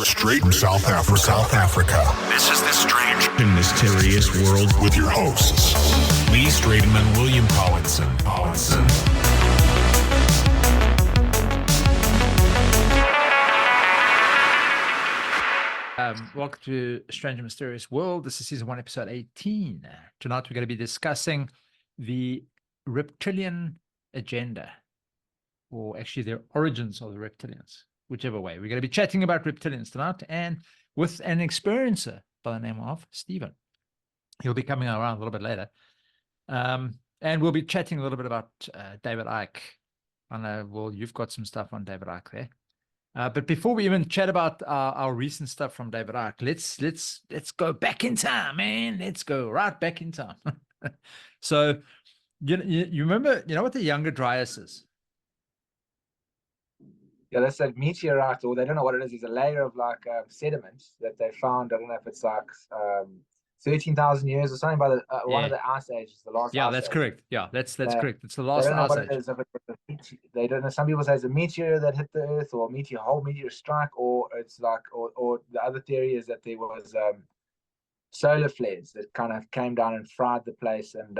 Straight from South Africa. This is the strange and mysterious world with your hosts, Lee Stratum and William Collinson. Welcome to Strange and Mysterious World. This is season 1, episode 18. Tonight we're going to be discussing the reptilian agenda, or actually their origins of the reptilians, whichever way. We're going to be chatting about reptilians tonight, and with an experiencer by the name of Stephen. He'll be coming around a little bit later. And we'll be chatting a little bit about David Icke. I know, well, you've got some stuff on David Icke there. But before we even chat about our recent stuff from David Icke, let's go back in time, man. Let's go right back in time. So you remember, you know what the Younger Dryas is? Yeah, that's a meteorite, or they don't know what it is. It's a layer of like sediment that they found. I don't know if it's like 13,000 years or something by the one of the ice ages, the last. Yeah, ice that's age. correct. Yeah, that's correct. It's the last they don't know ice what age. It is, if it's they don't know. Some people say it's a meteor that hit the Earth, or a whole meteor strike, or it's like, or the other theory is that there was solar flares that kind of came down and fried the place, and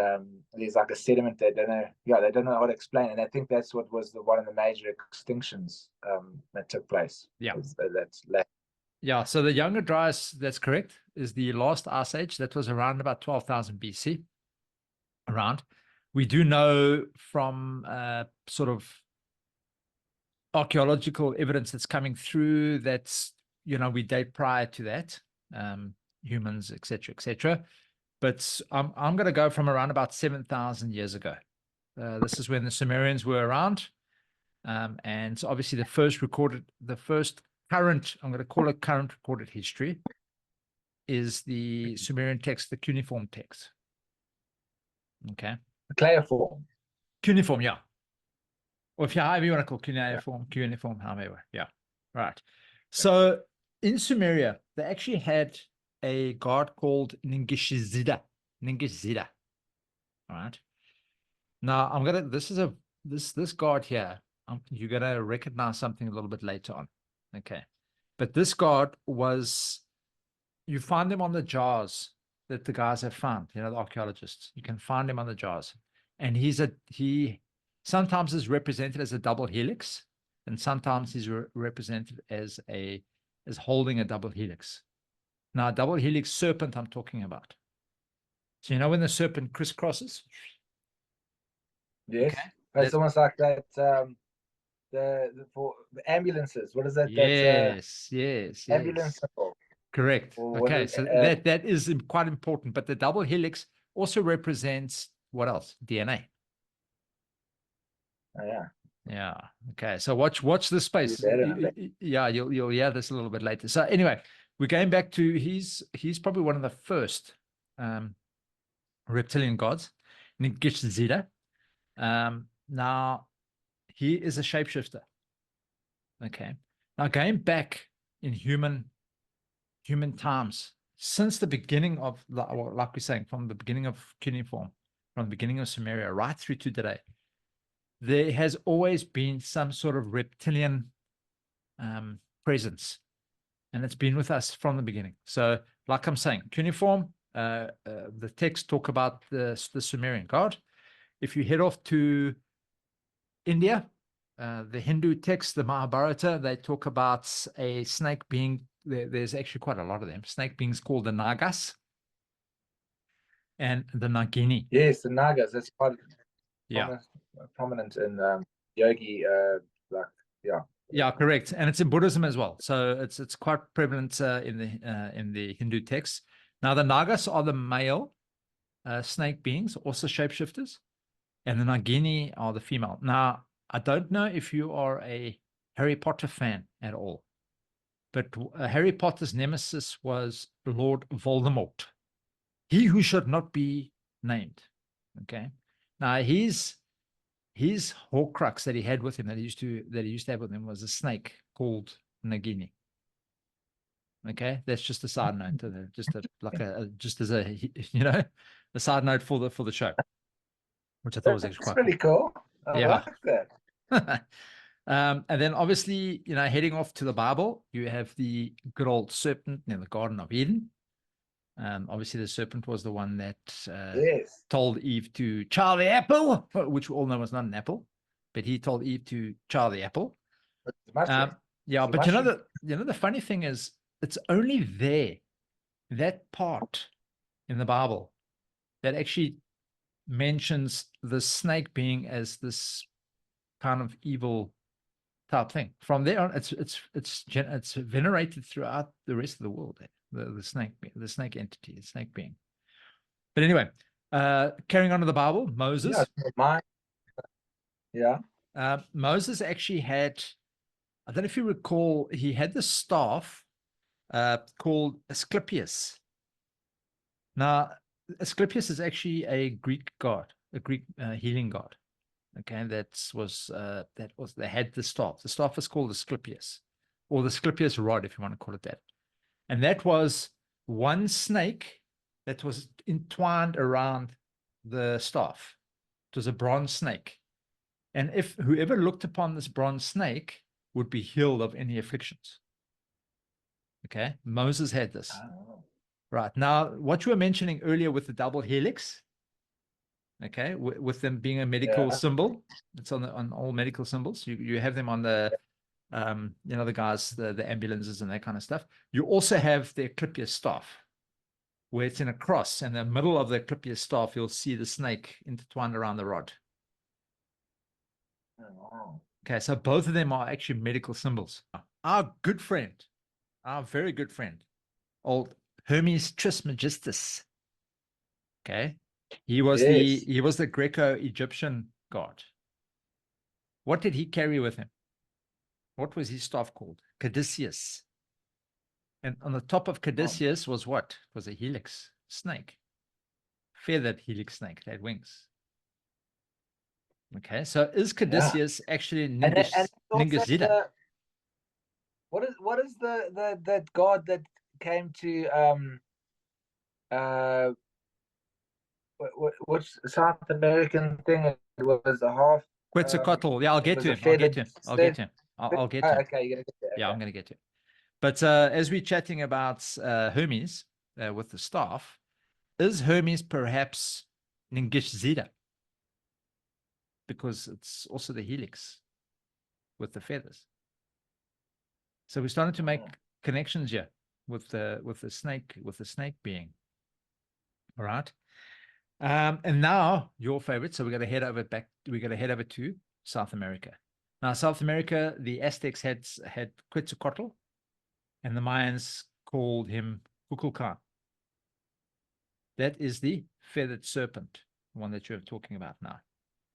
there's like a sediment they don't know. Yeah, they don't know how to explain, and I think that's what was one of the major extinctions that took place. Yeah, that's. Yeah, so the Younger Dryas, that's correct, is the last ice age. That was around about 12,000 BC. Around. We do know from sort of archaeological evidence that's coming through that, you know, we date prior to that, humans, etc., etc. But I'm going to go from around about 7,000 years ago. This is when the Sumerians were around. And so obviously the first current, I'm going to call it current recorded history, is the Sumerian text, the cuneiform text. Okay. The cuneiform. Cuneiform, yeah. Or if you, however you want to call cuneiform, however, yeah. Right. So in Sumeria, they actually had a god called Ningishzida. All right. Now this god here, you're going to recognize something a little bit later on. Okay. But this god you find them on the jars that the guys have found, you know, the archaeologists. You can find him on the jars. And he sometimes is represented as a double helix, and sometimes he's represented as holding a double helix. Now, a double helix serpent I'm talking about. So you know when the serpent crisscrosses? Yes. Okay. It's almost like that. For the ambulances, what is that? Yes. Ambulance symbol. Correct. Okay, so that is quite important. But the double helix also represents what else? DNA. Oh, yeah. Yeah. Okay. So watch this space. Yeah, you'll hear this a little bit later. So anyway, we're going back to he's probably one of the first reptilian gods, Ningishzida. Now he is a shapeshifter. Okay. Now going back in human times, since the beginning of, like we're saying, from the beginning of cuneiform, from the beginning of Sumeria, right through to today, there has always been some sort of reptilian presence, and it's been with us from the beginning. So, like I'm saying, cuneiform, the texts talk about the Sumerian god. If you head off to India, the Hindu text, the Mahabharata, they talk about a snake being, there's actually quite a lot of them, snake beings called the Nagas and the Nagini. Yes, the Nagas, that's quite prominent in yogi, Yeah, correct. And it's in Buddhism as well. So it's quite prevalent in the Hindu texts. Now, the Nagas are the male snake beings, also shapeshifters, and the Nagini are the female. Now, I don't know if you are a Harry Potter fan at all, but Harry Potter's nemesis was Lord Voldemort, he who should not be named. Okay. Now, his Horcrux that he had with him, that he used to have with him, was a snake called Nagini. Okay, that's just a side note, just as a, you know, a side note for the show, which I thought was actually quite pretty cool. I like that. And then obviously, heading off to the Bible, you have the good old serpent in the Garden of Eden. Obviously, the serpent was the one that Yes. told Eve to chow the apple, which we all know was not an apple, but he told Eve to chow the apple. It's a mushroom. Yeah, It's a but mushroom. the funny thing is, it's only there, that part in the Bible, that actually mentions the snake being as this kind of evil type thing. From there on, it's venerated throughout the rest of the world. The snake entity, the snake being. But anyway, carrying on to the Bible, Moses. Yeah. Moses actually had, I don't know if you recall, he had the staff called Asclepius. Now, Asclepius is actually a Greek god, a Greek healing god. Okay, they had the staff. The staff is called Asclepius, or the Asclepius rod, if you want to call it that. And that was one snake that was entwined around the staff. It was a bronze snake. And if whoever looked upon this bronze snake would be healed of any afflictions. Okay, Moses had this. Oh. Right. Now, what you were mentioning earlier with the double helix, okay, with them being a medical symbol, it's on all medical symbols. You have them on the, the guys, the ambulances and that kind of stuff. You also have the Asclepius staff, where it's in a cross. In the middle of the Asclepius staff, you'll see the snake intertwined around the rod. Oh. Okay, so both of them are actually medical symbols. Our good friend, our very good friend, old Hermes Trismegistus. Okay, he was the Greco-Egyptian god. What did he carry with him? What was his staff called? Caduceus. And on the top of Caduceus was what? It was a helix snake, feathered helix snake. They had wings. Okay, so is Caduceus actually Ningishzida? What is the that god that came to which South American thing? It was a half. Quetzalcoatl. Yeah, I'll get to him. I'll get to him. I'll get to him. I'll get to him. Okay, you're gonna get there. Yeah, I'm gonna get to it. But as we're chatting about Hermes with the staff, is Hermes perhaps Ningishzida? Because it's also the helix with the feathers. So we're starting to make connections here with the snake being. All right. And now your favorite. So we're going to head over to South America. Now, South America, the Aztecs had Quetzalcoatl, and the Mayans called him Kukulkan. That is the feathered serpent, the one that you're talking about now.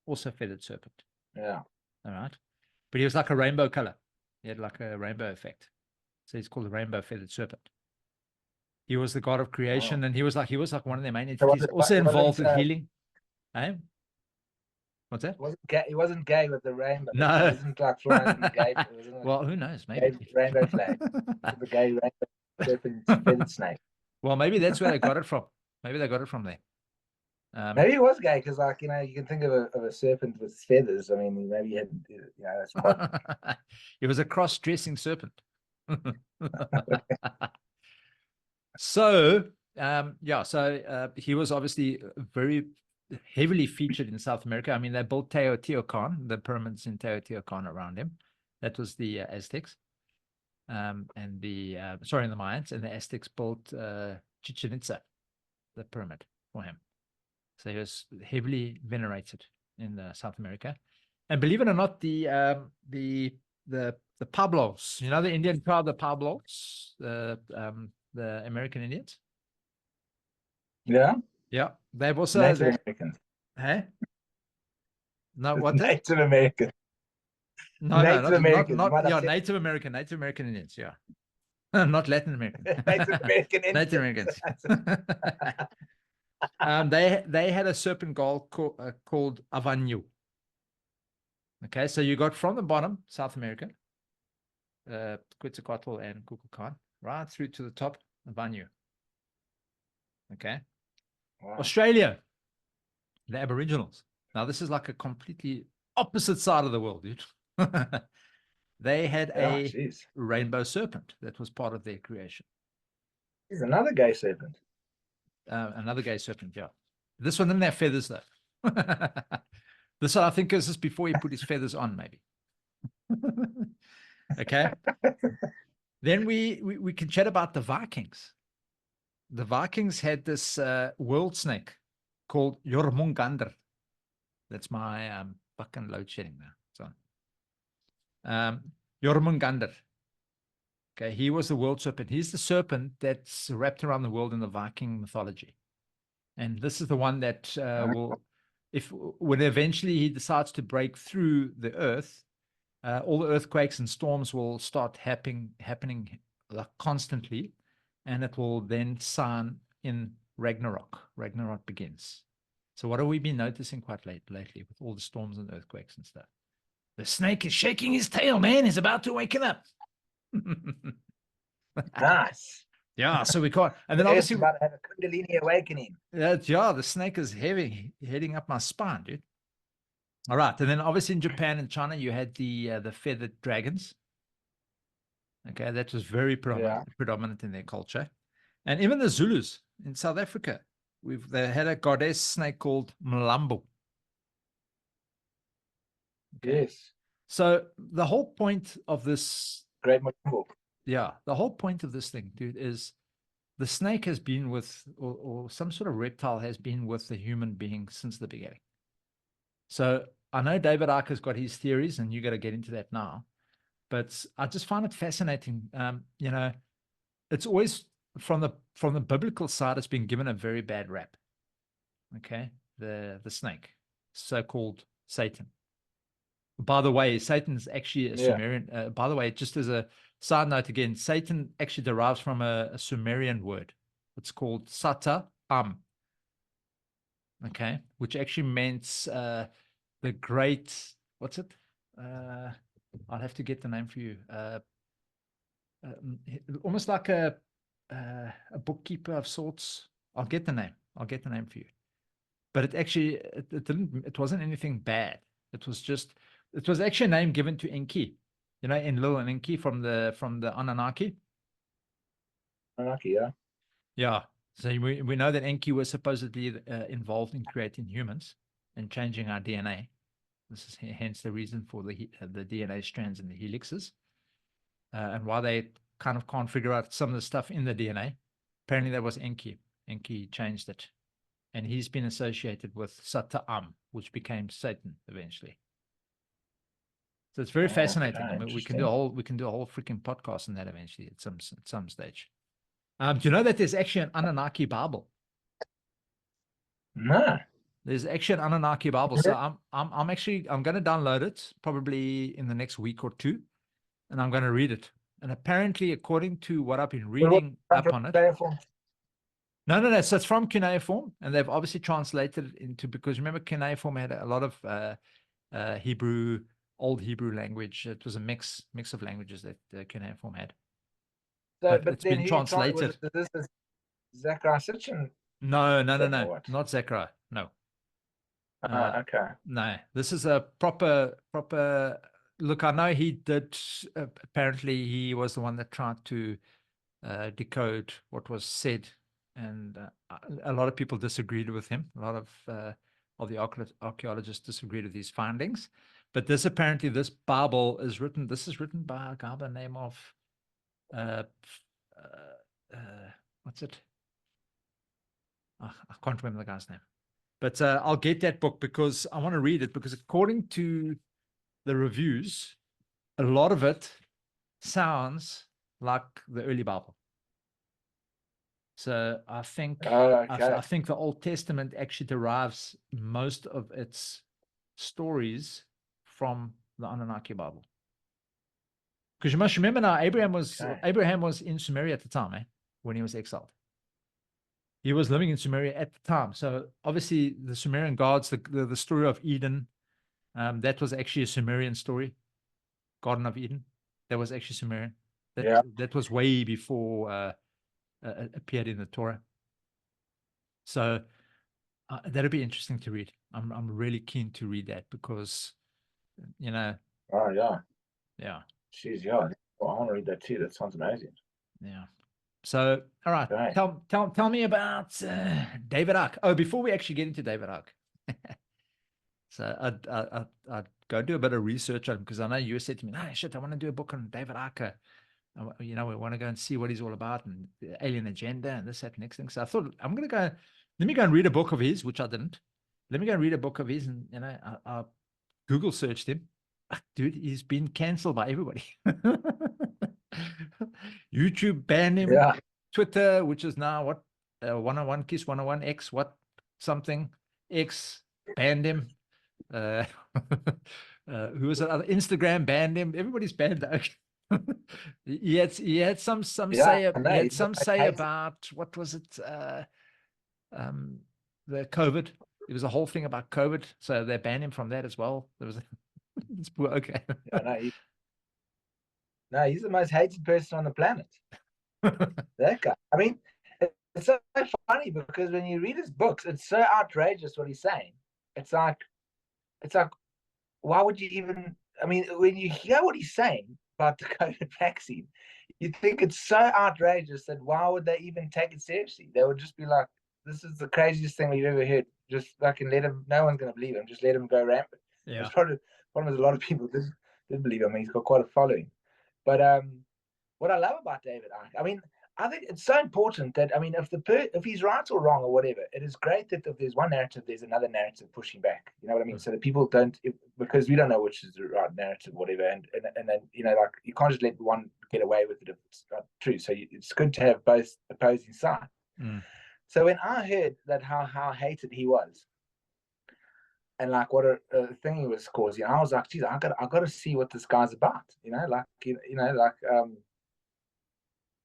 Also feathered serpent. Yeah. All right. But he was like a rainbow color. He had like a rainbow effect. So he's called the rainbow feathered serpent. He was the god of creation, and he was like one of their main entities, also involved in healing. Eh? What's that? He wasn't gay with the rainbow. No. He wasn't like flying gay. Well, who knows? Maybe rainbow flag. The gay rainbow serpent feathered snake. Well, maybe that's where they got it from. Maybe they got it from there. Maybe he was gay because, like, you can think of a serpent with feathers. I mean, maybe he had, that's part. It was a cross-dressing serpent. So, he was obviously very heavily featured in South America. I mean, they built Teotihuacan, the pyramids in Teotihuacan around him. That was the Aztecs, and the Mayans, and the Aztecs built Chichen Itza, the pyramid, for him. So he was heavily venerated in South America. And believe it or not, the Pablos, the Indian tribe, the Pablos, the American Indians. Yeah. Yeah. They've also Native Americans. Hey? No, what? Native American. No, Native Americans. Native American Indians, yeah. Not Latin American. Native American Indians. Native Americans. They had a serpent god called Avanyu. Okay, so you got from the bottom, South America, Quetzalcoatl and Kukulkan, right through to the top, Avanyu. Okay. Wow. Australia, the Aboriginals. Now, this is like a completely opposite side of the world, dude. They had Yeah, a jeez. rainbow serpent that was part of their creation. He's another gay serpent. Another gay serpent, yeah. This one didn't have feathers, though. This one, I think, is just before he put his feathers on, maybe. Okay. Then we can chat about the Vikings. The Vikings had this world snake called Jormungandr. That's my fucking load shedding now. So, Jormungandr. Okay, he was the world serpent. He's the serpent that's wrapped around the world in the Viking mythology. And this is the one that will, when eventually he decides to break through the earth, all the earthquakes and storms will start happening like constantly, and it will then sign in Ragnarok. Ragnarok begins. So what have we been noticing quite lately with all the storms and earthquakes and stuff? The snake is shaking his tail, man. He's about to waken up. Nice. Yeah, so we can't. And then The Earth's obviously, about to have a Kundalini awakening. yeah, the snake is heading up my spine, dude. All right, and then obviously in Japan and China, you had the feathered dragons. Okay, that was very predominant in their culture, and even the Zulus in South Africa, they had a goddess snake called Mlambo. Okay. Yes. So the whole point of this, Great Mlambo. yeah, the whole point of this thing, dude, is the snake has been with, or some sort of reptile has been with the human being since the beginning. So I know David Icke has got his theories, and you got to get into that now. But I just find it fascinating. You know, it's always from the biblical side, it's been given a very bad rap. Okay, the snake, so-called Satan. By the way, Satan is actually a Sumerian. By the way, just as a side note again, Satan actually derives from a Sumerian word. It's called Sata Am. Okay, which actually means the great. What's it? I'll have to get the name for you. Almost like a bookkeeper of sorts. I'll get the name. I'll get the name for you. But it actually it didn't. It wasn't anything bad. It was actually a name given to Enki. You know, Enlil and Enki from the Anunnaki. Anunnaki, yeah. Yeah. So we know that Enki was supposedly involved in creating humans and changing our DNA. This is hence the reason for the DNA strands and the helixes, and why they kind of can't figure out some of the stuff in the DNA. Apparently, that was Enki. Enki changed it, and he's been associated with Sata-Am, which became Satan eventually. So it's very fascinating. I mean, we can do a whole freaking podcast on that eventually at some stage. Do you know that there's actually an Anunnaki Bible? No. There's actually an Anunnaki Bible. So I'm going to download it probably in the next week or two, and I'm going to read it. And apparently, according to what I've been reading up on it, no. So it's from cuneiform, and they've obviously translated it into, because remember, cuneiform had a lot of Hebrew, old Hebrew language. It was a mix of languages that cuneiform had. So, but it's been translated. This is Zechariah Sitchin. No, not Zechariah. No. Okay. No, this is a proper. Look, I know he did. Apparently, he was the one that tried to decode what was said, and a lot of people disagreed with him. A lot of the archaeologists disagreed with his findings. But this Bible is written. This is written by a guy by the name of what's it? I can't remember the guy's name. But I'll get that book because I want to read it, because according to the reviews, a lot of it sounds like the early Bible. So I think I think the Old Testament actually derives most of its stories from the Anunnaki Bible. Because you must remember now, Abraham was in Sumeria at the time, when he was exiled. He was living in Sumeria at the time. So obviously the Sumerian gods, the story of Eden, that was actually a Sumerian story. Garden of Eden, that was actually Sumerian. That was way before appeared in the Torah. So that'll be interesting to read. I'm really keen to read that, because, you know, Oh yeah. Yeah. Jeez, yeah. Well, I want to read that too. That sounds amazing. Yeah. So, all right, Right. tell me about David Icke. Oh, before we actually get into David Icke, so I'd go do a bit of research on him, because I know you said to me, "No, shit, I want to do a book on David Icke. You know, we want to go and see what he's all about and the alien agenda and this, that, next thing." So I thought, I'm going to go, let me go and read a book of his, which I didn't. Let me go and read a book of his, and you know, I Google searched him. Dude, he's been cancelled by everybody. YouTube banned him. Yeah. Twitter, which is now what, 101 Kiss 101 X, what something X banned him. Who was it? Instagram banned him. Everybody's banned though. he had some Yeah, say. I know. He had He's some like say hated. about, what was it? The COVID. It was a whole thing about COVID, so they banned him from that as well. There was it's poor. Okay. Yeah, no, he's the most hated person on the planet. That guy. I mean, it's so funny because when you read his books, it's so outrageous what he's saying. It's like, why would you even? I mean, when you hear what he's saying about the COVID vaccine, you think it's so outrageous that why would they even take it seriously? They would just be like, "This is the craziest thing we've ever heard." Just fucking let him. No one's going to believe him. Just let him go rampant. Yeah. It's probably problem is a lot of people didn't believe him. He's got quite a following, but what I love about David Icke, I mean, I think it's so important that, I mean, if he's right or wrong or whatever, it is great that if there's one narrative, there's another narrative pushing back. You know what I mean? So that people don't, because we don't know which is the right narrative, whatever, and then, you know, like, you can't just let one get away with it if it's not true. So it's good to have both opposing sides. Mm. So when I heard that how hated he was, and like what a thing he was causing, I was like, geez, I got to see what this guy's about. You know, like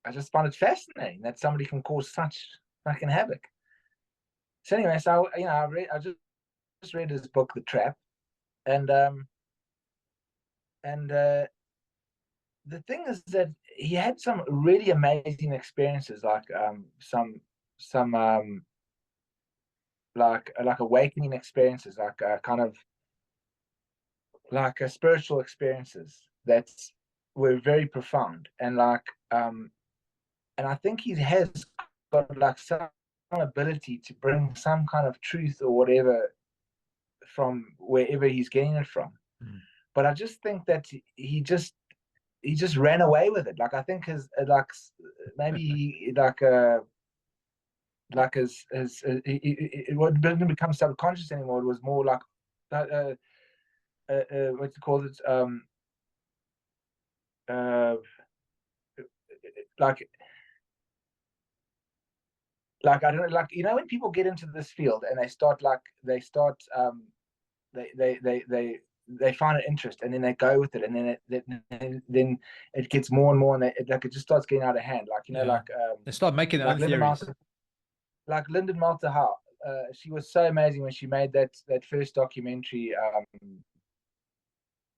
I just find it fascinating that somebody can cause such fucking havoc. So anyway, so you know, I just read his book, The Trap, and the thing is that he had some really amazing experiences, like some like awakening experiences, like kind of like spiritual experiences that were very profound, and like and I think he has got like some ability to bring some kind of truth or whatever from wherever he's getting it from. Mm. But I just think that he just ran away with it. Like, I think his like maybe he like his it didn't become subconscious anymore. It was more like what you call it, like I don't know, like, you know, when people get into this field and they start they find an interest, and then they go with it, and then it gets more and more, and it just starts getting out of hand. Like, you know, Yeah. They start making their like own Linda theories. like Lyndon Malta Howe. She was so amazing when she made that first documentary,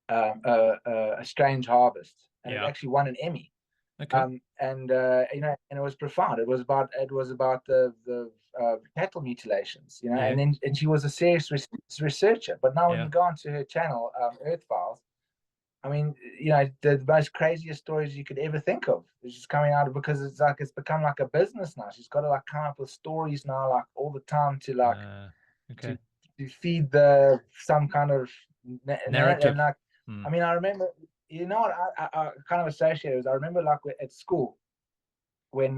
A Strange Harvest, and it Yeah. actually won an Emmy. Okay. And you know, and it was profound. It was about the cattle mutilations, you know, Yeah. and she was a serious researcher. But now when Yeah. you go onto her channel, Earth Files, I mean, you know, the most craziest stories you could ever think of is just coming out of, because it's like it's become like a business now. She's got to like come up with stories now, like all the time, to like Okay. to feed the some kind of Narrative. and like, Mm. I mean, I remember, you know what I kind of associated with. I remember like at school when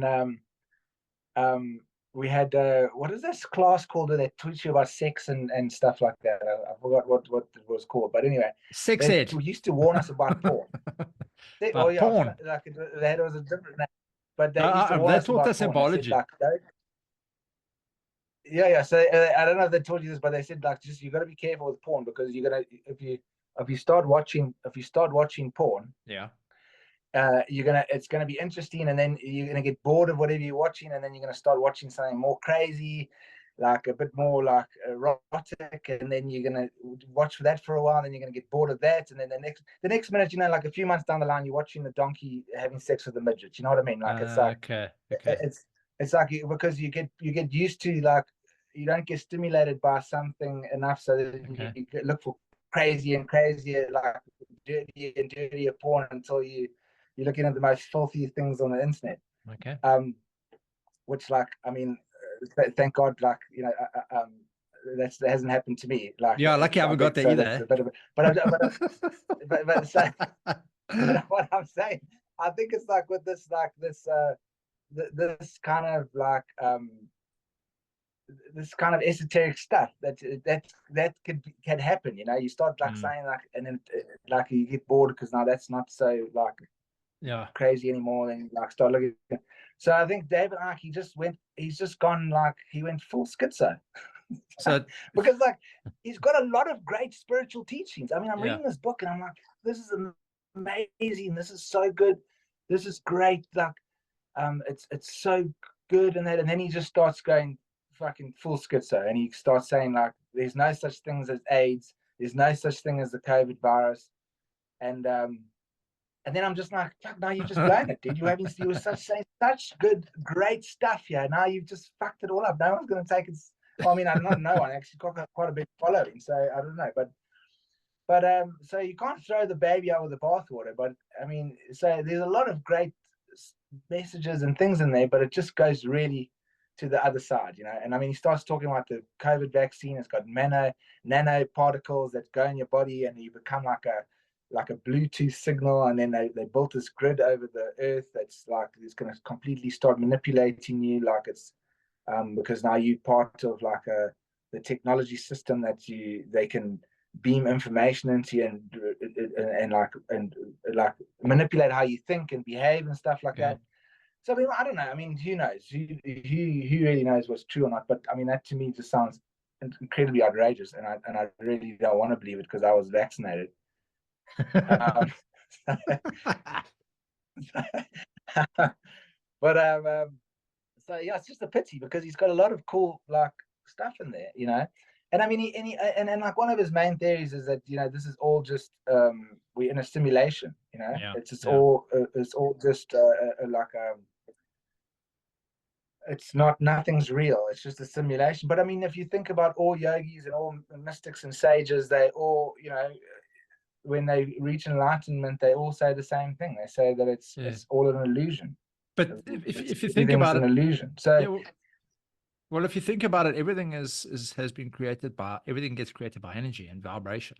we had what is this class called where they teach you about sex and stuff like that. I forgot what it was called, but anyway, Sex they ed. used to warn us about porn. Oh About yeah, porn. like that was a different name, but they used to warn They us taught about us in porn. They said biology. like, yeah. So I don't know if they told you this, but they said like, just you got to be careful with porn, because you're gonna if you start watching porn, Yeah. it's gonna be interesting, and then you're gonna get bored of whatever you're watching, and then you're gonna start watching something more crazy, like a bit more like erotic, and then you're gonna watch that for a while, and then you're gonna get bored of that, and then the next minute, you know, like a few months down the line, you're watching the donkey having sex with the midget. You know what I mean? Like, it's like Okay. it's like, because you get used to, like, you don't get stimulated by something enough, so that Okay. you look for crazy and crazier, like dirtier and dirtier porn until you're looking at the most filthy things on the internet. Okay. Which, like, I mean, thank God, like, you know, that hasn't happened to me. Like, Yeah, lucky I haven't got there so either. that's a bit of a, but so, but what I'm saying, I think it's like with this, like this kind of like this kind of esoteric stuff that can happen. You know, you start like saying like, and then like you get bored because now that's not so like crazy anymore. Then like start looking. So I think David Icke, he's just gone like he went full schizo. So because like he's got a lot of great spiritual teachings. I mean, I'm reading this book and I'm like, this is amazing. This is so good. This is great. Like, it's so good and that, and then he just starts going fucking full schizo, and he starts saying like, there's no such things as AIDS. There's no such thing as the COVID virus, and then I'm just like, fuck, now you've just blown it, dude. You were saying such good, great stuff here. Now you've just fucked it all up. No one's going to take it. Well, I mean, I'm not no one. Actually got quite a big following, so I don't know. But so you can't throw the baby out with the bathwater. But I mean, so there's a lot of great messages and things in there, but it just goes really to the other side, you know. And I mean, he starts talking about the COVID vaccine. It's got nano particles that go in your body, and you become like a Bluetooth signal, and then they built this grid over the earth that's like it's going to completely start manipulating you, like it's because now you're part of like the technology system that they can beam information into you and like manipulate how you think and behave and stuff like that. So I mean, I don't know. I mean, who knows? Who really knows what's true or not? But I mean, that to me just sounds incredibly outrageous, and I really don't want to believe it because I was vaccinated. But so yeah, it's just a pity because he's got a lot of cool like stuff in there, you know. And I mean, and like one of his main theories is that, you know, this is all just we're in a simulation, you know. It's all just like it's nothing's real. It's just a simulation. But I mean, if you think about all yogis and all mystics and sages, they all, you know, when they reach enlightenment, they all say the same thing. They say that it's all an illusion. But if you think about it, an illusion. So well, if you think about it, everything has been created by, everything gets created by energy and vibration.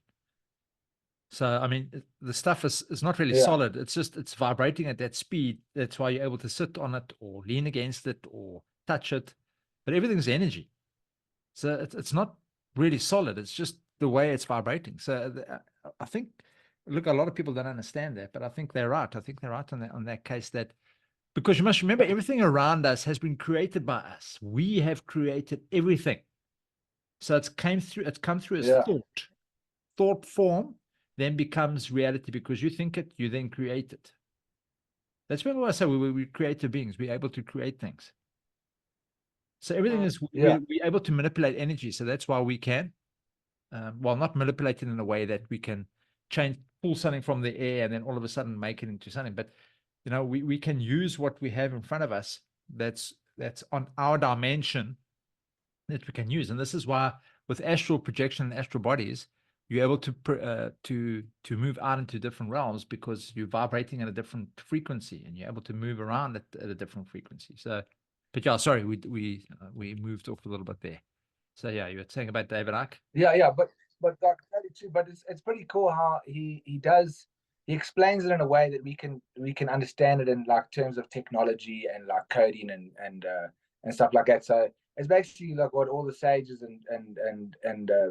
So I mean, the stuff is not really solid. It's vibrating at that speed. That's why you're able to sit on it or lean against it or touch it. But everything's energy. So it's not really solid. It's just the way it's vibrating. So I think, look, a lot of people don't understand that, but I think they're right. I think they're right on that case, that because you must remember, everything around us has been created by us. We have created everything. So it's come through as thought form, then becomes reality, because you think it, you then create it. That's when I say we're creative beings. We're able to create things. So everything is, we're able to manipulate energy. So that's why we can, well, not manipulate it in a way that we can pull something from the air and then all of a sudden make it into something. But, you know, we can use what we have in front of us that's on our dimension that we can use. And this is why with astral projection and astral bodies, you're able to move out into different realms, because you're vibrating at a different frequency and you're able to move around at a different frequency. So, but yeah, sorry, we moved off a little bit there. So yeah, you were saying about David Icke. Yeah, but Dr. Kelly too. But it's pretty cool how he explains it in a way that we can understand it in like terms of technology and like coding and stuff like that. So it's basically like what all the sages and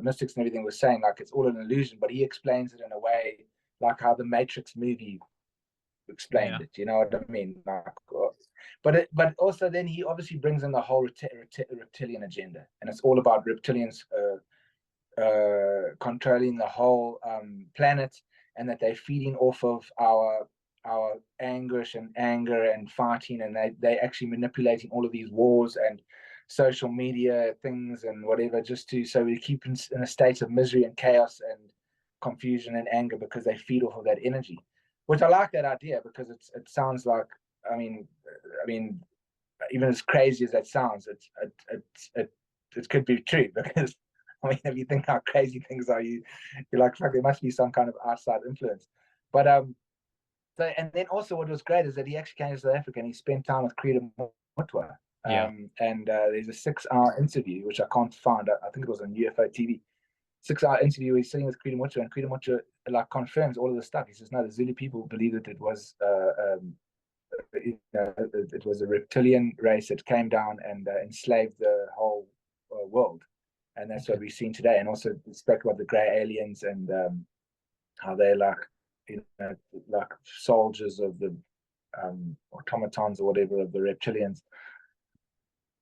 mystics and everything was saying, like it's all an illusion, but he explains it in a way like how the Matrix movie explained it. You know what I mean? Like, but also then he obviously brings in the whole reptilian agenda, and it's all about reptilians controlling the whole planet, and that they're feeding off of our anguish and anger and fighting, and they actually manipulating all of these wars and social media things and whatever, just so we keep in a state of misery and chaos and confusion and anger, because they feed off of that energy. Which I like that idea, because it sounds like, I mean, even as crazy as that sounds, it could be true, because I mean, if you think how crazy things are, you're like, fuck, there must be some kind of outside influence. But so, and then also what was great is that he actually came to South Africa and he spent time with Credo Mutwa. Yeah. And there's a 6-hour interview which I can't find. I think it was on UFO TV. 6-hour interview. He's sitting with Credo Mutwa, and Credo Mutwa like confirms all of the stuff. He says, no, the Zulu people believe that it was it was a reptilian race that came down and enslaved the whole world, and that's what we've seen today. And also spoke about the grey aliens and how they're like, like soldiers of the automatons or whatever of the reptilians.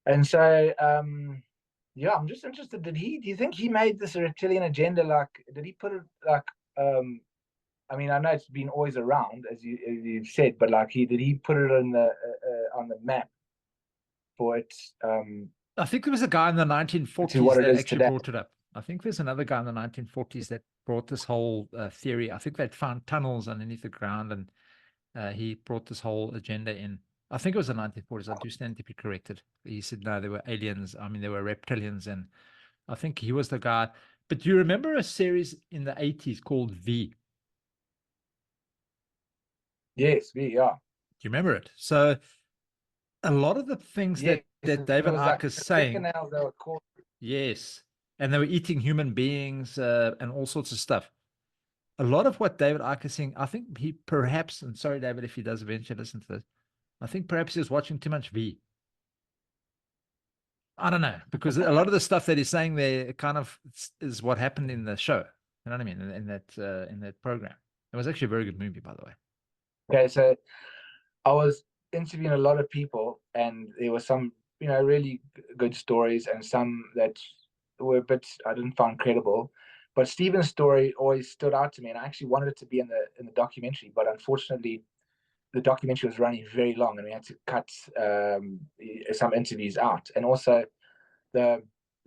And so yeah, I'm just interested, do you think he made this reptilian agenda, like did he put it like I mean, I know it's been always around, as you've said, but like did he put it on the map for it? I think there was a guy in the To 1940s what it that is actually today. brought it up. I think there's another guy in the 1940s that brought this whole theory. I think they'd found tunnels underneath the ground, and he brought this whole agenda in. I think it was the 1940s. I do stand to be corrected. He said, no, there were aliens. I mean, there were reptilians. And I think he was the guy. But do you remember a series in the 80s called V? Yes, yeah. Do you remember it? So a lot of the things Yes, that David Icke is saying, they were called. yes, and they were eating human beings and all sorts of stuff. A lot of what David Icke is saying, I think he perhaps, and sorry, David, if he does eventually listen to this, I think perhaps he was watching too much V. I don't know, because a lot of the stuff that he's saying there kind of is what happened in the show. You know what I mean? In that program. It was actually a very good movie, by the way. Okay, so I was interviewing a lot of people, and there were some, really good stories, and some that were a bit I didn't find credible. But Stephen's story always stood out to me, and I actually wanted it to be in the documentary, but unfortunately, the documentary was running very long, and we had to cut some interviews out. And also, the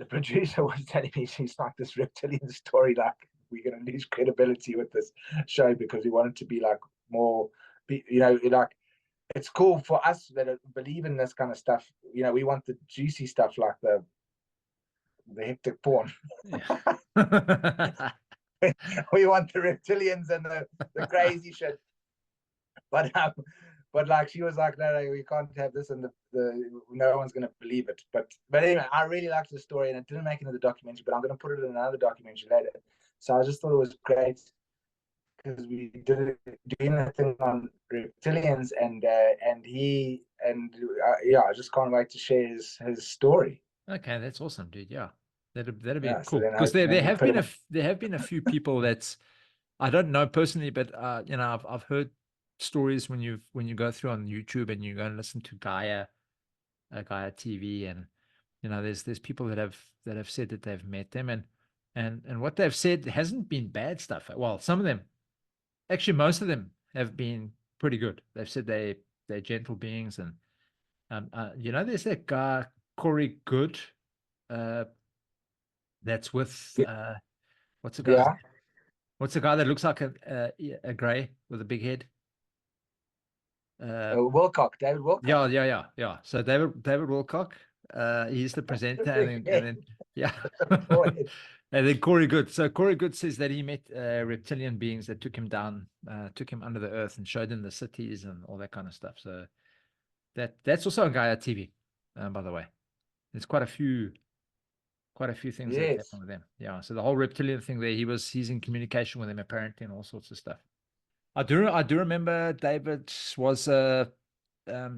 producer was telling me, she's like, this reptilian story, like we're going to lose credibility with this show because we want it to be like more, like it's cool for us that believe in this kind of stuff. We want the juicy stuff, like the hectic porn. Yeah. We want the reptilians and the crazy shit. But like she was like, no, we can't have this, and the no one's gonna believe it. But anyway, I really liked the story, and it didn't make it into the documentary, but I'm gonna put it in another documentary later. So I just thought it was great because we did doing a thing on reptilians, and yeah, I just can't wait to share his story. Okay, that's awesome, dude. Yeah, that'd be Yeah, so cool. then Because there maybe have put been him. there have been a few people that's I don't know personally, but I've heard stories when you go through on YouTube and you go and listen to Gaia TV, and there's people that have said that they've met them, and what they've said hasn't been bad stuff. Well, some of them, actually, most of them have been pretty good. They've said they're gentle beings, and there's that guy Corey Good, that's with what's the guy's Yeah, What's the guy that looks like a gray with a big head? Wilcock, David Wilcock. Yeah. So David Wilcock, he's the presenter, and then yeah, and then Corey Good. So Corey Good says that he met reptilian beings that took him down, took him under the earth, and showed him the cities and all that kind of stuff. So that's also on Gaia TV, by the way. There's quite a few things that Yes. happen with them. Yeah. So the whole reptilian thing there, he's in communication with them apparently, and all sorts of stuff. I do remember David was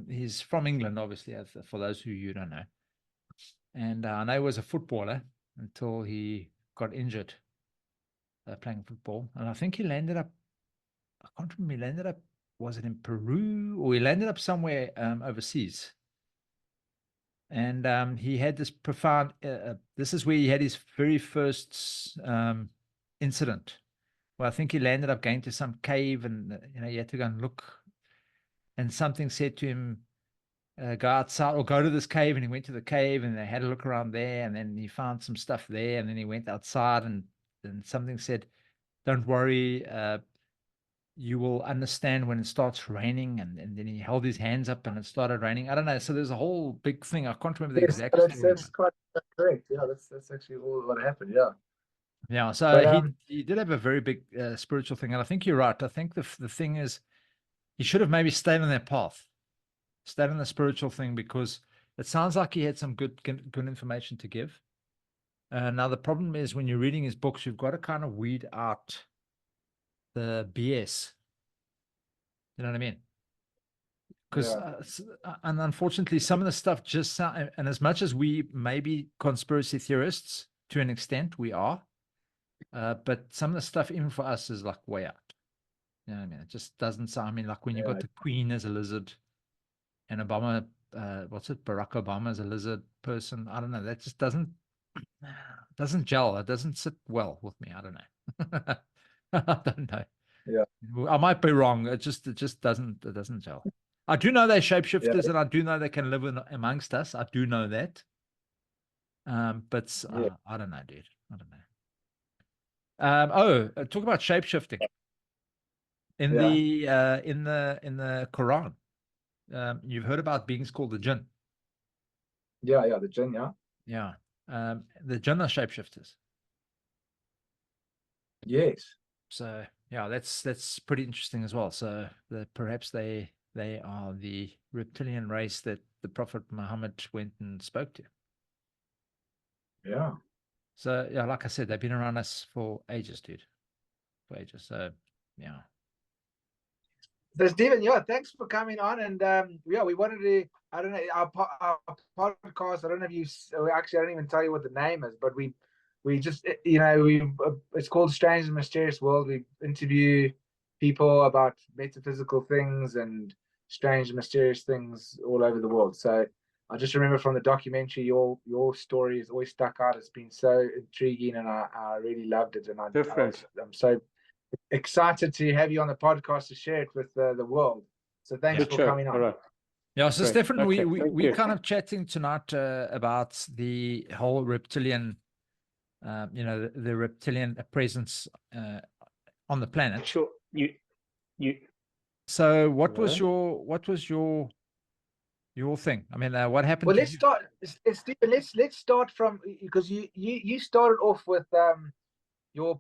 he's from England, obviously, for those who you don't know. And I know he was a footballer until he got injured playing football. And I think he landed up, I can't remember, he landed up, was it in Peru, or he landed up somewhere overseas. And he had this profound, this is where he had his very first incident. Well, I think he landed up going to some cave, and he had to go and look, and something said to him, go outside or go to this cave, and he went to the cave, and they had a look around there, and then he found some stuff there, and then he went outside, and something said, don't worry, you will understand when it starts raining, and then he held his hands up and it started raining. I don't know, so there's a whole big thing. I can't remember the Yes, exact that's story. quite correct. Yeah, that's actually all what happened. Yeah. Yeah, so But, he did have a very big spiritual thing, and I think you're right. I think the thing is, he should have maybe stayed on that path, stayed on the spiritual thing, because it sounds like he had some good information to give. Now the problem is, when you're reading his books, you've got to kind of weed out the BS. You know what I mean? Because and unfortunately, some of the stuff just sound, and as much as we may be conspiracy theorists to an extent, we are. But some of the stuff, even for us, is like way out. You know what I mean? It just doesn't sound. I mean, like when you got the Queen as a lizard, and Obama, Barack Obama as a lizard person. I don't know. That just doesn't gel. It doesn't sit well with me. I don't know. I don't know. Yeah. I might be wrong. It just doesn't gel. I do know they're shapeshifters, and I do know they can live amongst us. I do know that. But I don't know, dude. I don't know. Talk about shapeshifting. In the Quran, you've heard about beings called the jinn. Yeah, the jinn, Yeah. The jinn are shapeshifters. Yes. So yeah, that's pretty interesting as well. So perhaps they are the reptilian race that the Prophet Muhammad went and spoke to. Yeah. So yeah, like I said, they've been around us for ages, dude. For ages. So yeah. So Stephen, thanks for coming on, and we wanted to. I don't know our podcast. I don't know if you actually. I don't even tell you what the name is, but we just it's called Strange and Mysterious World. We interview people about metaphysical things and strange and mysterious things all over the world. So I just remember from the documentary, your story has always stuck out. It's been so intriguing, and I really loved it. And I'm so excited to have you on the podcast to share it with the world. So thanks for coming on. All right. Yeah, so Great. Stephen, Okay, we're kind of chatting tonight about the whole reptilian, the reptilian presence on the planet. Sure. You. So what was your thing? I mean, what happened? Well, let's start, Stephen. Let's start from, because you started off with you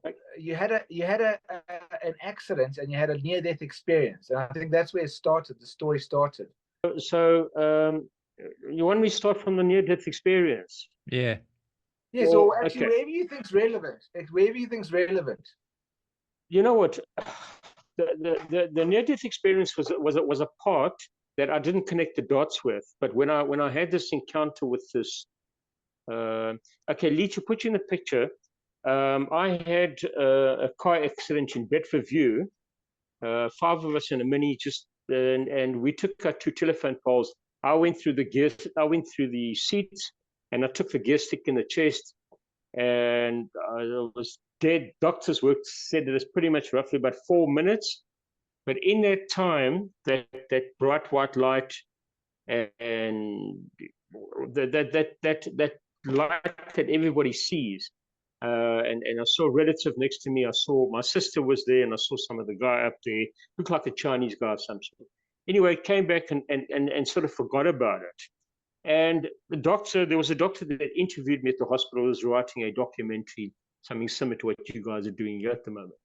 had an accident, and you had a near-death experience, and I think that's where it started. The story started. So you want me to start from the near-death experience? Yeah. Yeah. So actually, wherever you think's relevant. You know what? The near-death experience was a part that I didn't connect the dots with. But when I had this encounter with this, Lee, to put you in the picture, I had a car accident in Bedford View. 5 of us in a mini, and we took our 2 telephone poles. I went through the seats, and I took the gear stick in the chest, and I was dead. Doctors said it was pretty much roughly about 4 minutes. But in that time, that bright white light and that light that everybody sees, and I saw a relative next to me. I saw my sister was there, and I saw some of the guy up there, looked like a Chinese guy of some sort. Anyway, came back and sort of forgot about it. And there was a doctor that interviewed me at the hospital, who was writing a documentary, something similar to what you guys are doing here at the moment.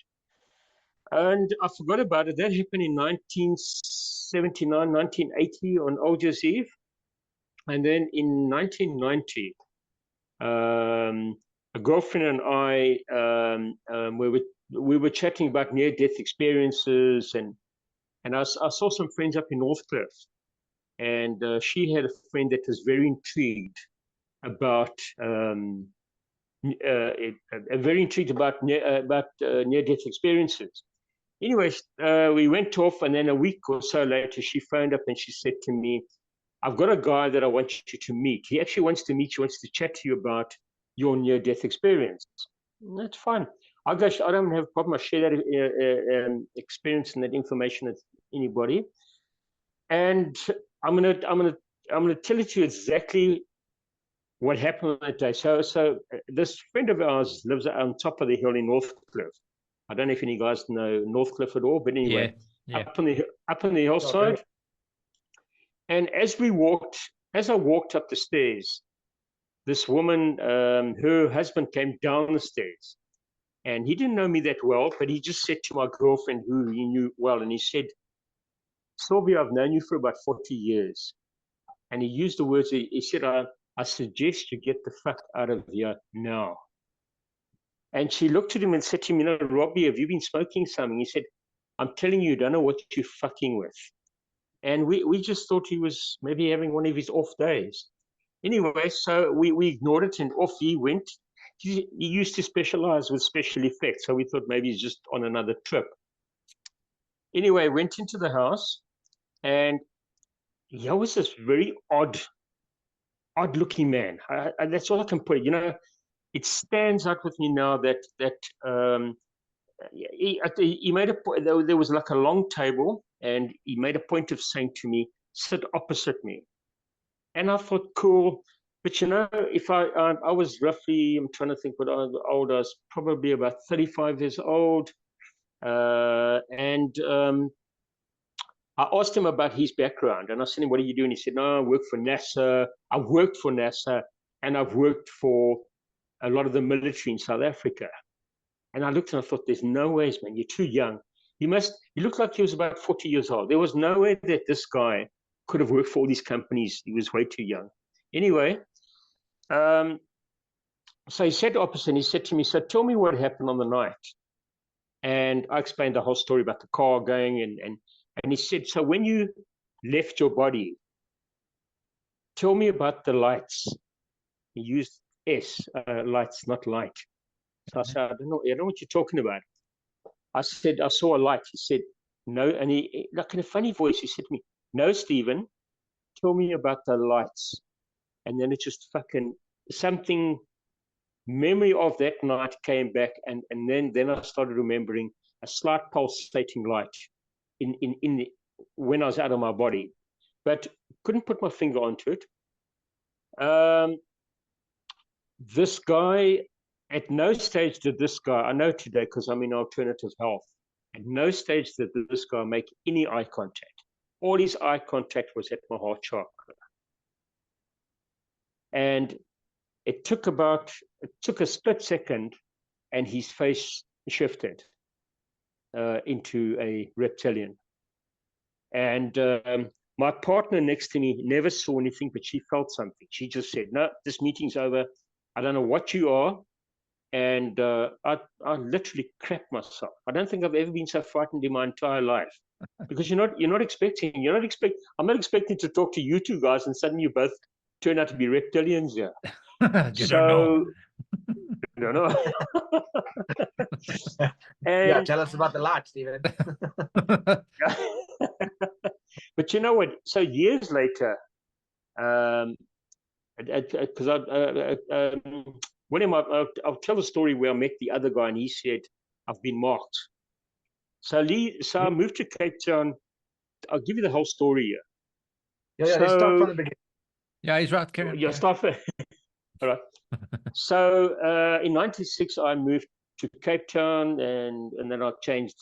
And I forgot about it. That happened in 1979, 1980 on Old Year's Eve. And then in 1990, a girlfriend and I, we were chatting about near-death experiences, and I saw some friends up in Northcliffe, and she had a friend that was very intrigued about near-death experiences. Anyway, we went off, and then a week or so later, she phoned up and she said to me, "I've got a guy that I want you to meet. He actually wants to meet you, wants to chat to you about your near-death experience." That's fine. I don't have a problem. I share that experience and that information with anybody. And I'm gonna tell it to you exactly what happened that day. So this friend of ours lives on top of the hill in Northcliffe. I don't know if any guys know Northcliffe at all, but anyway, up on the hillside. Okay. And as I walked up the stairs, this woman, her husband came down the stairs, And he didn't know me that well, but he just said to my girlfriend, who he knew well, and he said, Sylvia, I've known you for about 40 years. And he used the words, he said, I suggest you get the fuck out of here now. And she looked at him and said to him, you know, Robbie, have you been smoking something? He said, I'm telling you, you don't know what you're fucking with. And we just thought he was maybe having one of his off days. Anyway, so we ignored it, and off he went. He used to specialize with special effects, so we thought maybe he's just on another trip. Anyway, went into the house, and he was this very odd-looking man. That's all I can put it. You know, it stands out with me now that he made a point. There was like a long table, and he made a point of saying to me, "Sit opposite me." And I thought, cool. But you know, if I was roughly, I'm trying to think what old I was, probably about 35 years old. And I asked him about his background, and I said him, what are you doing? He said, no, I work for NASA. I worked for NASA, and I've worked for a lot of the military in South Africa. And I looked and I thought, there's no ways, man, you're too young. He looked like he was about 40 years old. There was no way that this guy could have worked for all these companies. He was way too young. Anyway, so he sat opposite and he said to me, so tell me what happened on the night. And I explained the whole story about the car going, and he said, so when you left your body, tell me about the lights. He used S, lights, not light. So I said, I don't know what you're talking about. I said, I saw a light. He said, no. And he, like in a funny voice, he said to me, no, Stephen, tell me about the lights. And then it just fucking something, memory of that night came back. And then I started remembering a slight pulsating light when I was out of my body, but couldn't put my finger onto it. This guy, at no stage did this guy, I know today because I'm in alternative health, at no stage did this guy make any eye contact. All his eye contact was at my heart chakra. And it took a split second, and his face shifted into a reptilian. And my partner next to me never saw anything, but she felt something. She just said, no, this meeting's over. I don't know what you are. And I literally crapped myself. I don't think I've ever been so frightened in my entire life, because I'm not expecting to talk to you two guys and suddenly you both turn out to be reptilians here. Don't know. And, yeah, tell us about the light, Stephen. But you know what? So years later, because I'll tell the story where I met the other guy, and he said, I've been marked. So I moved to Cape Town. I'll give you the whole story here. Yeah, let's start from the beginning. Yeah, he's right, Karen. Yeah, start for all right. So in '96, I moved to Cape Town, and then I changed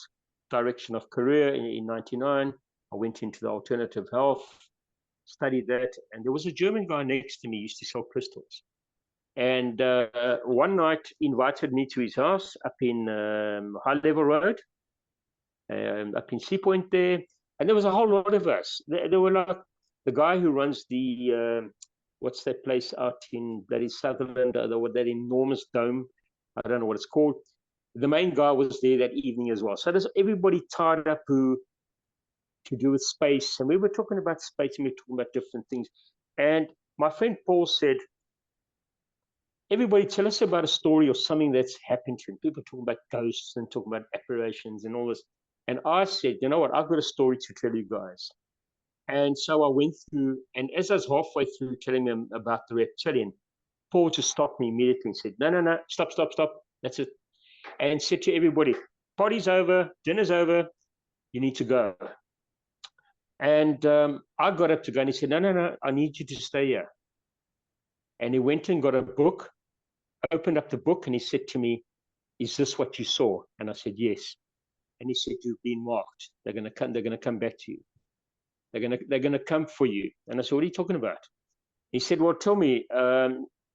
direction of career in '99. I went into the alternative health, studied that, and there was a German guy next to me, used to sell crystals. And one night he invited me to his house up in High Level Road, up in Sea Point there. And there was a whole lot of us. There were like the guy who runs the, what's that place out in bloody Sutherland, that enormous dome. I don't know what it's called. The main guy was there that evening as well. So there's everybody tied up who to do with space. And we were talking about space, and we were talking about different things. And my friend Paul said, everybody tell us about a story or something that's happened to you. And people talking about ghosts and talking about apparitions and all this. And I said, you know what, I've got a story to tell you guys. And so I went through, and as I was halfway through telling them about the reptilian, Paul just stopped me immediately and said, no, stop. That's it. And said to everybody, party's over, dinner's over, you need to go. And I got up to go, and he said, no, I need you to stay here. And he went and got a book, opened up the book, and he said to me, is this what you saw? And I said, yes. And he said, you've been marked. They're going to come back to you. They're going to come for you. And I said, what are you talking about? He said, well, tell me,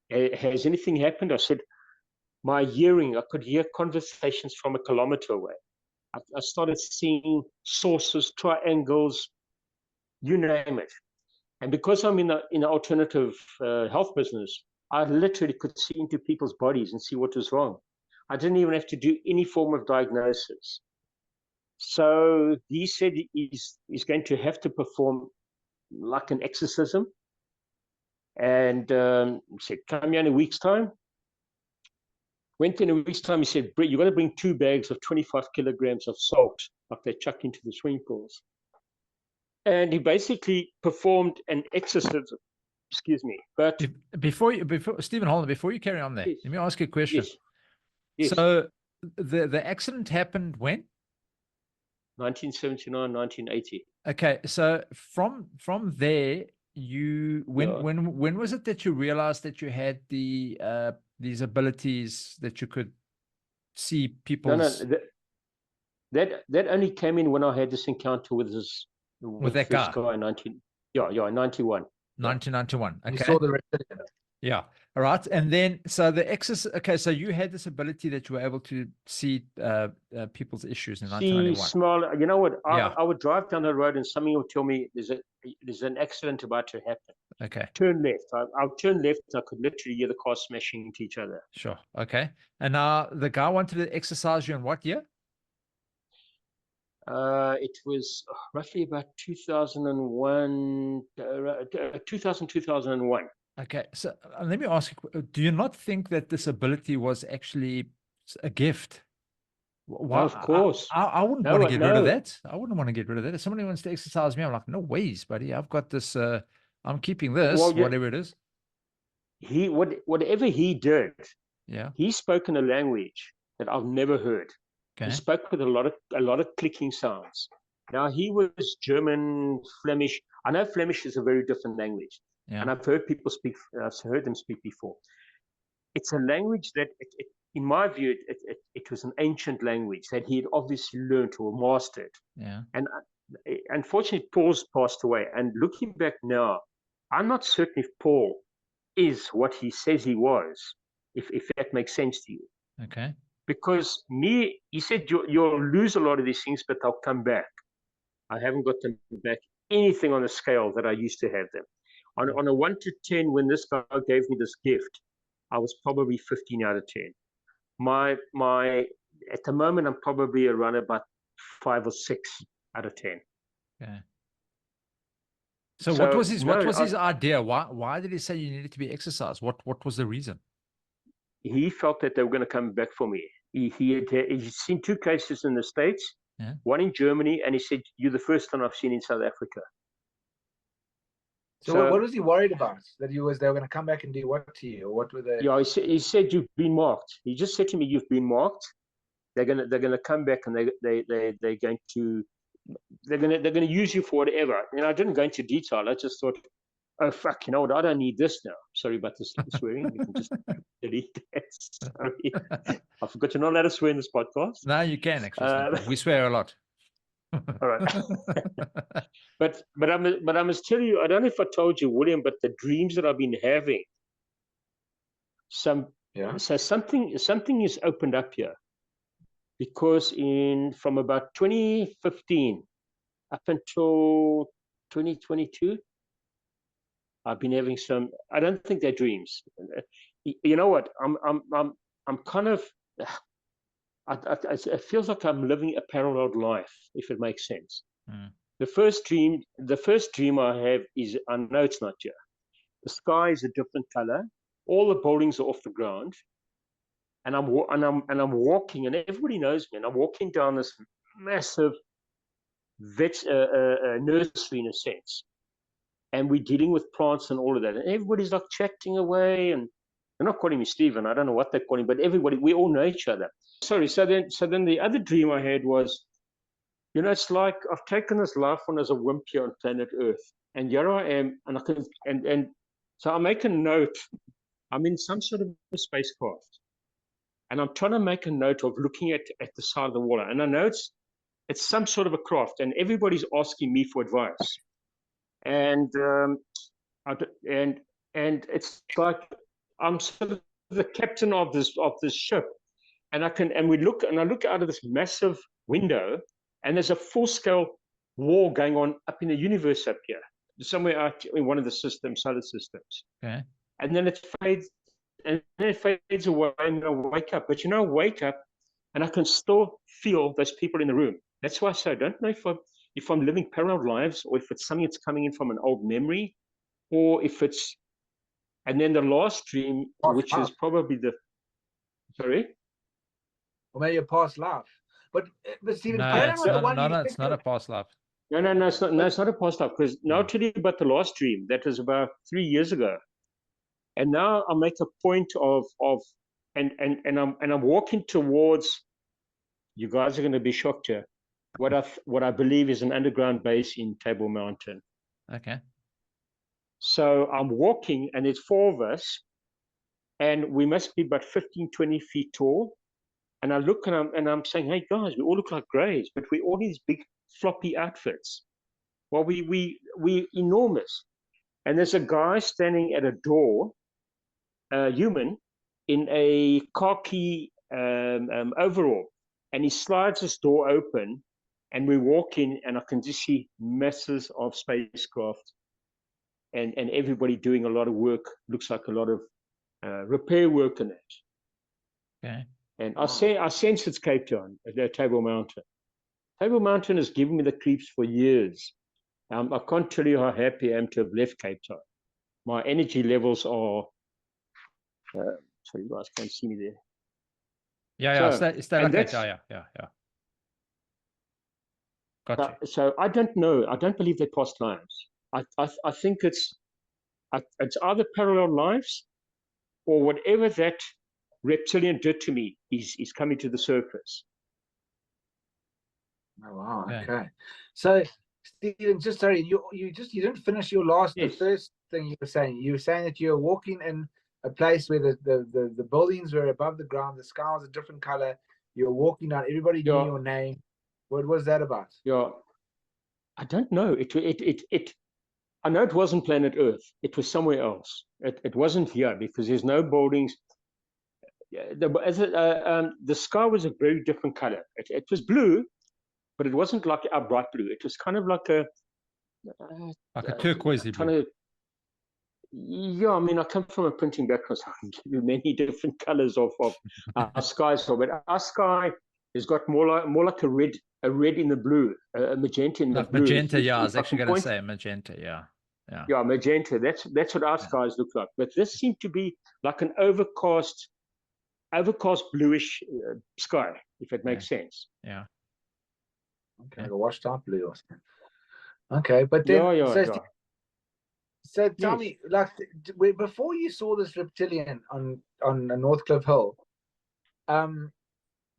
has anything happened? I said, my hearing, I could hear conversations from a kilometer away. I started seeing sources, triangles, you name it. And because I'm in the alternative health business, I literally could see into people's bodies and see what was wrong. I didn't even have to do any form of diagnosis. So he said he's going to have to perform like an exorcism. And he said, come here in a week's time. Went in a week's time, he said, you've got to bring 2 bags of 25 kilograms of salt, like they chuck into the swimming pools. And he basically performed an exorcism. Excuse me. But before Stephen Holland, before you carry on there, yes, let me ask you a question. Yes. Yes. So the accident happened when? 1979, 1980. Okay, so from there, when was it that you realized that you had these abilities that you could see people's? No, that only came in when I had this encounter with that guy in 91. 1991. Okay. You saw the reptilian. Yeah. All right. And then, so the exorcism. Okay, so you had this ability that you were able to see people's issues in 1991. Small. You know what? Yeah. I would drive down the road and somebody would tell me there's an accident about to happen. Okay. Turn left. I'll turn left. And I could literally hear the cars smashing into each other. Sure. Okay. And now the guy wanted to exercise you in what year? It was roughly about 2001, 2001. Okay, so let me ask you, do you not think that this ability was actually a gift? Why, of course. I wouldn't want to get rid of that. I wouldn't want to get rid of that. If somebody wants to exercise me, I'm like, no ways, buddy. I've got this, I'm keeping this, whatever it is. Whatever he did, yeah, he spoke in a language that I've never heard. Okay. He spoke with a lot of clicking sounds. Now he was German, Flemish. I know Flemish is a very different language. Yeah. And I've heard them speak before. It's a language that, in my view, it was an ancient language that he had obviously learned or mastered. Yeah. And unfortunately, Paul's passed away. And looking back now, I'm not certain if Paul is what he says he was, if that makes sense to you. Okay. Because he said, you'll lose a lot of these things, but they'll come back. I haven't got them back anything on the scale that I used to have them. On a 1 to 10, when this guy gave me this gift, I was probably 15 out of 10. At the moment, I'm probably around about 5 or 6 out of 10. Okay. So what was his idea? Why did he say you needed to be exercised? What was the reason? He felt that they were going to come back for me. He'd seen 2 cases in the States, one in Germany, and he said, you're the first one I've seen in South Africa. So what was he worried about? That they were going to come back and do what to you? Or what were they? Yeah, he said you've been marked. He just said to me, you've been marked. They're gonna come back and they're going to use you for whatever. And I didn't go into detail. I just thought, oh fuck, you know what? I don't need this now. Sorry about the swearing. You can just delete that. Sorry, I forgot you're not allowed to swear in this podcast. No, you can actually. We swear a lot. All right. but I must tell you, I don't know if I told you, William, but the dreams that I've been having, so something is opened up here, because from about 2015 up until 2022, I've been having some. I don't think they're dreams. You know what? I'm kind of. It feels like I'm living a parallel life, if it makes sense. Mm. The first dream I have is, I know it's not here. The sky is a different color. All the buildings are off the ground, and I'm walking, and everybody knows me. And I'm walking down this massive nursery in a sense, and we're dealing with plants and all of that. And everybody's like chatting away, and they're not calling me Stephen. I don't know what they're calling, but everybody, we all know each other. Sorry. So then the other dream I had was, you know, it's like I've taken this life on as a wimp here on planet Earth, and here I am, and I can, and so I make a note. I'm in some sort of a spacecraft, and I'm trying to make a note of looking at the side of the water, and I know it's some sort of a craft, and everybody's asking me for advice, and it's like I'm sort of the captain of this ship, and I look out of this massive window, and there's a full-scale war going on up in the universe up here, somewhere out in one of the solar systems. Okay. And then it fades away, and I wake up. But I wake up, and I can still feel those people in the room. That's why I say I don't know if I'm living parallel lives, or if it's something that's coming in from an old memory, or if it's. And then the last dream, which is probably sorry? Or maybe a past life. But Stephen, No, carry on it's with the not, one you it's not a past life. No, it's not. No, it's not a past life. Because now I'll tell you about the last dream. That was about 3 years ago. And now I make a point and I'm walking towards. You guys are going to be shocked here. What I believe is an underground base in Table Mountain. Okay. So I'm walking, and there's 4 of us, and we must be about 15, 20 feet tall. And I look, and I'm saying, hey guys, we all look like greys, but we all these big floppy outfits. Well, we enormous. And there's a guy standing at a door, a human, in a khaki overall, and he slides his door open, and we walk in, and I can just see masses of spacecraft, and everybody doing a lot of work. Looks like a lot of repair work in it. Okay. And I sense it's Cape Town, Table Mountain. Table Mountain has given me the creeps for years. I can't tell you how happy I am to have left Cape Town. My energy levels are. Sorry, you guys can't see me there. Yeah, stay like that. Yeah. Gotcha. So I don't know. I don't believe they're past lives. I think it's either parallel lives, or whatever that reptilian did to me is coming to the surface. Oh wow, Yeah. okay. So Stephen, just sorry, you didn't finish your last Yes. the first thing you were saying. You were saying that you were walking in a place where the buildings were above the ground, the sky was a different color. You were walking down, everybody knew your name. What was that about? Yeah. I don't know. I know it wasn't planet Earth. It was somewhere else. It wasn't here, because there's no buildings. The sky was a very different color. It was blue, but it wasn't like our bright blue. It was kind of like a turquoisey blue. Yeah, I mean, I come from a printing background, so I can give you many different colors of our skies. But our sky has got more like a red in the blue, a magenta in the blue. Magenta, yeah. I was actually going to say magenta, yeah. Yeah, magenta. That's what our skies look like. But this seemed to be like an overcast bluish sky, if it makes sense. Yeah. Okay, like a washed out blue or something. Okay, but then so tell me, like, before you saw this reptilian on North Cliff Hill,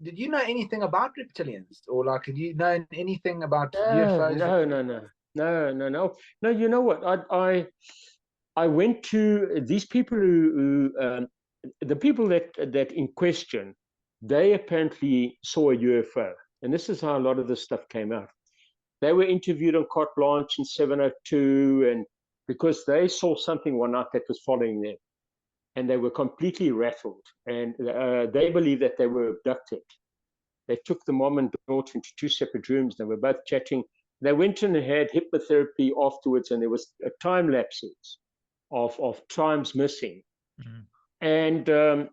did you know anything about reptilians, or like, did you know anything about UFOs? No. You know what? I went to these people who the people that in question, they apparently saw a UFO, and this is how a lot of this stuff came out. They were interviewed on Carte Blanche in 702, and because they saw something one night that was following them, and they were completely rattled, and they believe that they were abducted. They took the mom and daughter into 2 separate rooms. They were both chatting. They went in and had hypnotherapy afterwards, and there was time lapses of times missing. Mm-hmm. And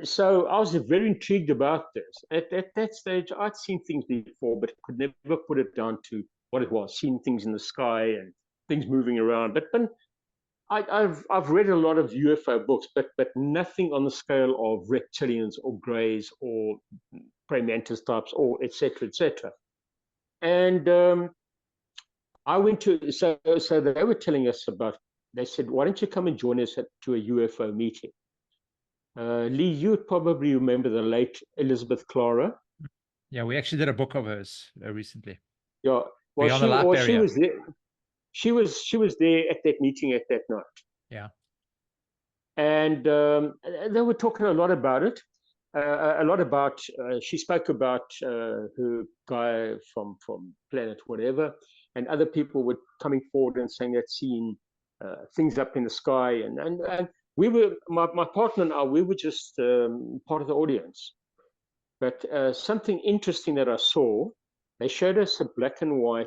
so I was very intrigued about this. At that stage, I'd seen things before, but could never put it down to what it was. Seen things in the sky and things moving around. But I've read a lot of UFO books, but nothing on the scale of reptilians or greys or praying mantis types or etc. And I went to so they were telling us about. They said, "Why don't you come and join us to a UFO meeting?" Lee, you would probably remember the late Elizabeth Clara. Yeah, we actually did a book of hers recently. Yeah, well, she was there. She was there at that meeting at that night. Yeah, and they were talking a lot about it. She spoke about her guy from planet whatever, and other people were coming forward and saying they'd seen things up in the sky, and we were, my partner and I, we were just part of the audience. But something interesting that I saw, they showed us a black and white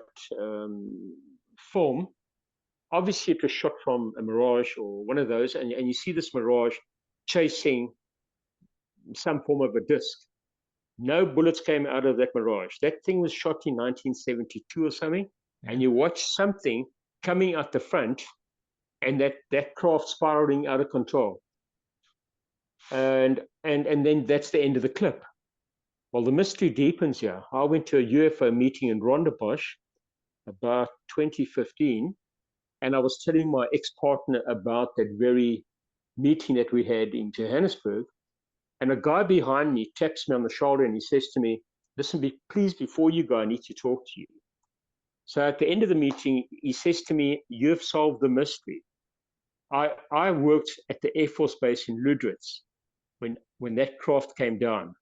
film. Obviously, it was shot from a mirage or one of those, and you see this mirage chasing some form of a disc. No bullets came out of that mirage. That thing was shot in 1972 or something, and you watch something coming out the front, and that craft spiraling out of control. And then that's the end of the clip. Well, the mystery deepens here. I went to a UFO meeting in Rondebosch about 2015, and I was telling my ex-partner about that very meeting that we had in Johannesburg, and a guy behind me taps me on the shoulder and he says to me, listen, please, before you go, I need to talk to you. So at the end of the meeting, he says to me, you've solved the mystery. I worked at the Air Force Base in Ludwitz when that craft came down,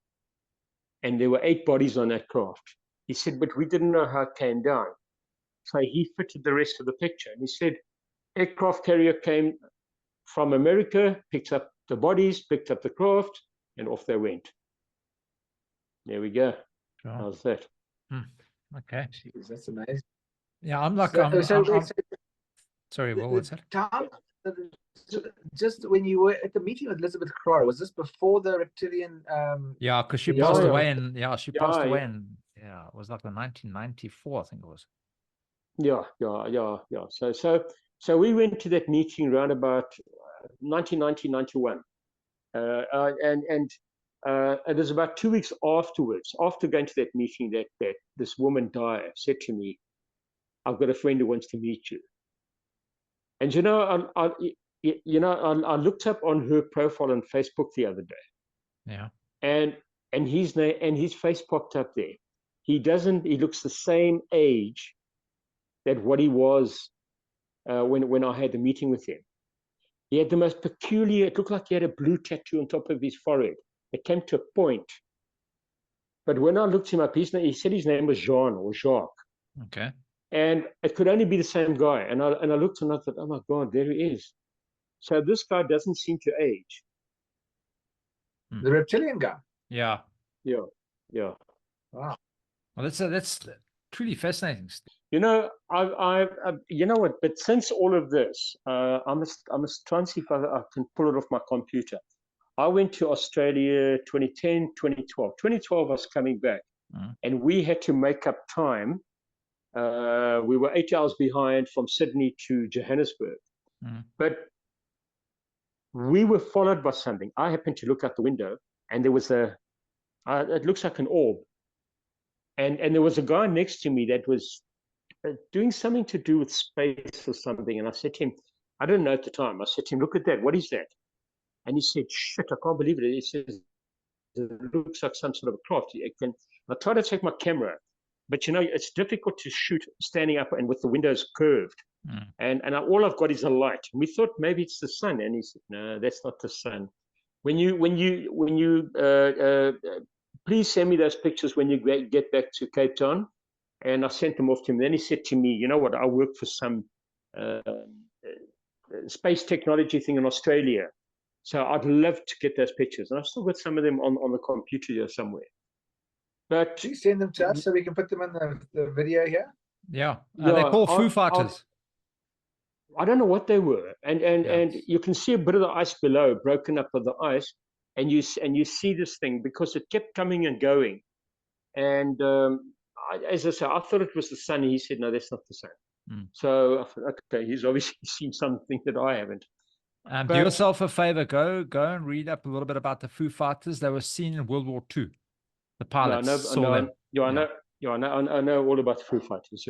and there were 8 bodies on that craft. He said, but we didn't know how it came down. So he fitted the rest of the picture, and he said, aircraft carrier came from America, picked up the bodies, picked up the craft, and off they went. There we go. Sure. How's that? Okay. Jeez, that's amazing. Yeah, I'm like, sorry, what was that? Tom, just when you were at the meeting with Elizabeth Clara, was this before the reptilian? Yeah, because she Yeah, passed yeah. away, and she passed Yeah, away, yeah. and it was like the 1994, I think it was. Yeah. So we went to that meeting around about 1990, 91. It was about 2 weeks afterwards, after going to that meeting, that this woman, Dyer, said to me, I've got a friend who wants to meet you. And I looked up on her profile on Facebook the other day. Yeah. And his name and his face popped up there. He looks the same age that what he was when I had the meeting with him. He had the most peculiar, it looked like he had a blue tattoo on top of his forehead. It came to a point. But when I looked him up, he said his name was Jean or Jacques. Okay. And it could only be the same guy. And I looked and I thought, oh my God, there he is. So this guy doesn't seem to age. The reptilian guy. Yeah. Yeah. Wow. Well, that's truly fascinating. You know, you know what? But since all of this, I must try and see if I can pull it off my computer. I went to Australia 2010, 2012. 2012, I was coming back, and we had to make up time. We were 8 hours behind from Sydney to Johannesburg, but we were followed by something. I happened to look out the window, and there was it looks like an orb, and there was a guy next to me that was doing something to do with space or something. And I said to him, I didn't know at the time. I said to him, look at that. What is that? And he said, shit, I can't believe it. He says, it looks like some sort of a craft. I tried to take my camera, but you know, it's difficult to shoot standing up and with the windows curved. And all I've got is a light. And we thought maybe it's the sun. And he said, no, that's not the sun. When you please send me those pictures when you get back to Cape Town. And I sent them off to him. Then he said to me, you know what, I work for some space technology thing in Australia. So I'd love to get those pictures. And I've still got some of them on the computer here somewhere. But please send them to us so we can put them in the video here. Yeah. They're called Foo Fighters. I don't know what they were. And you can see a bit of the ice below, broken up of the ice. And you see this thing because it kept coming and going. And as I said, I thought it was the sun. He said, no, that's not the sun. So I thought, okay, he's obviously seen something that I haven't. Do yourself a favor, go and read up a little bit about the Foo Fighters. They were seen in World War II. The pilots saw them. I know all about the Foo Fighters.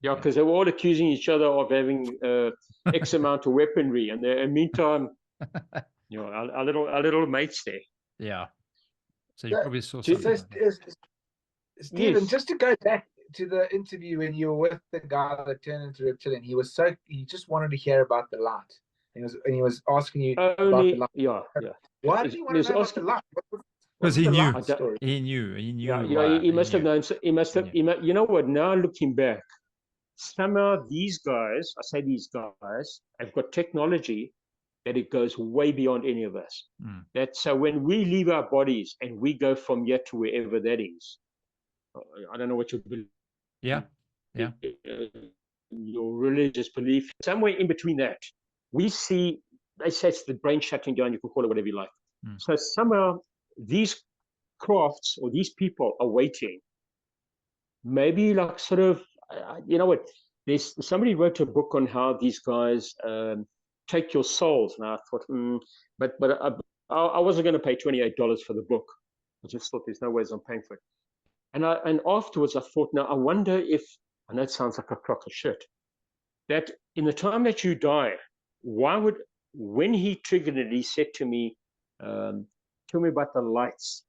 Yeah, because they were all accusing each other of having X amount of weaponry, and in the meantime, our little mates there. Yeah. So you probably saw something. Stephen, just to go back to the interview when you were with the guy that turned into reptilian, he just wanted to hear about the light. He was asking you about the light. Yeah. Why did he want to know about the light? Because he knew. He knew. Yeah, he must have known. He must have. You know what? Now looking back, somehow these guys, I say these guys, have got technology that it goes way beyond any of us. That so when we leave our bodies and we go from here to wherever that is, I don't know what you believe. Yeah. Your religious belief, somewhere in between that, we see, they say it's the brain shutting down, you can call it whatever you like. So somehow these crafts or these people are waiting, maybe like sort of, you know what, there's somebody wrote a book on how these guys take your souls, and I thought, but I wasn't going to pay $28 for the book. I just thought there's no ways I'm paying for it. And afterwards I thought, now I wonder if, I know it sounds like a crock of shit, that in the time that you die, when he triggered it, he said to me, tell me about the lights.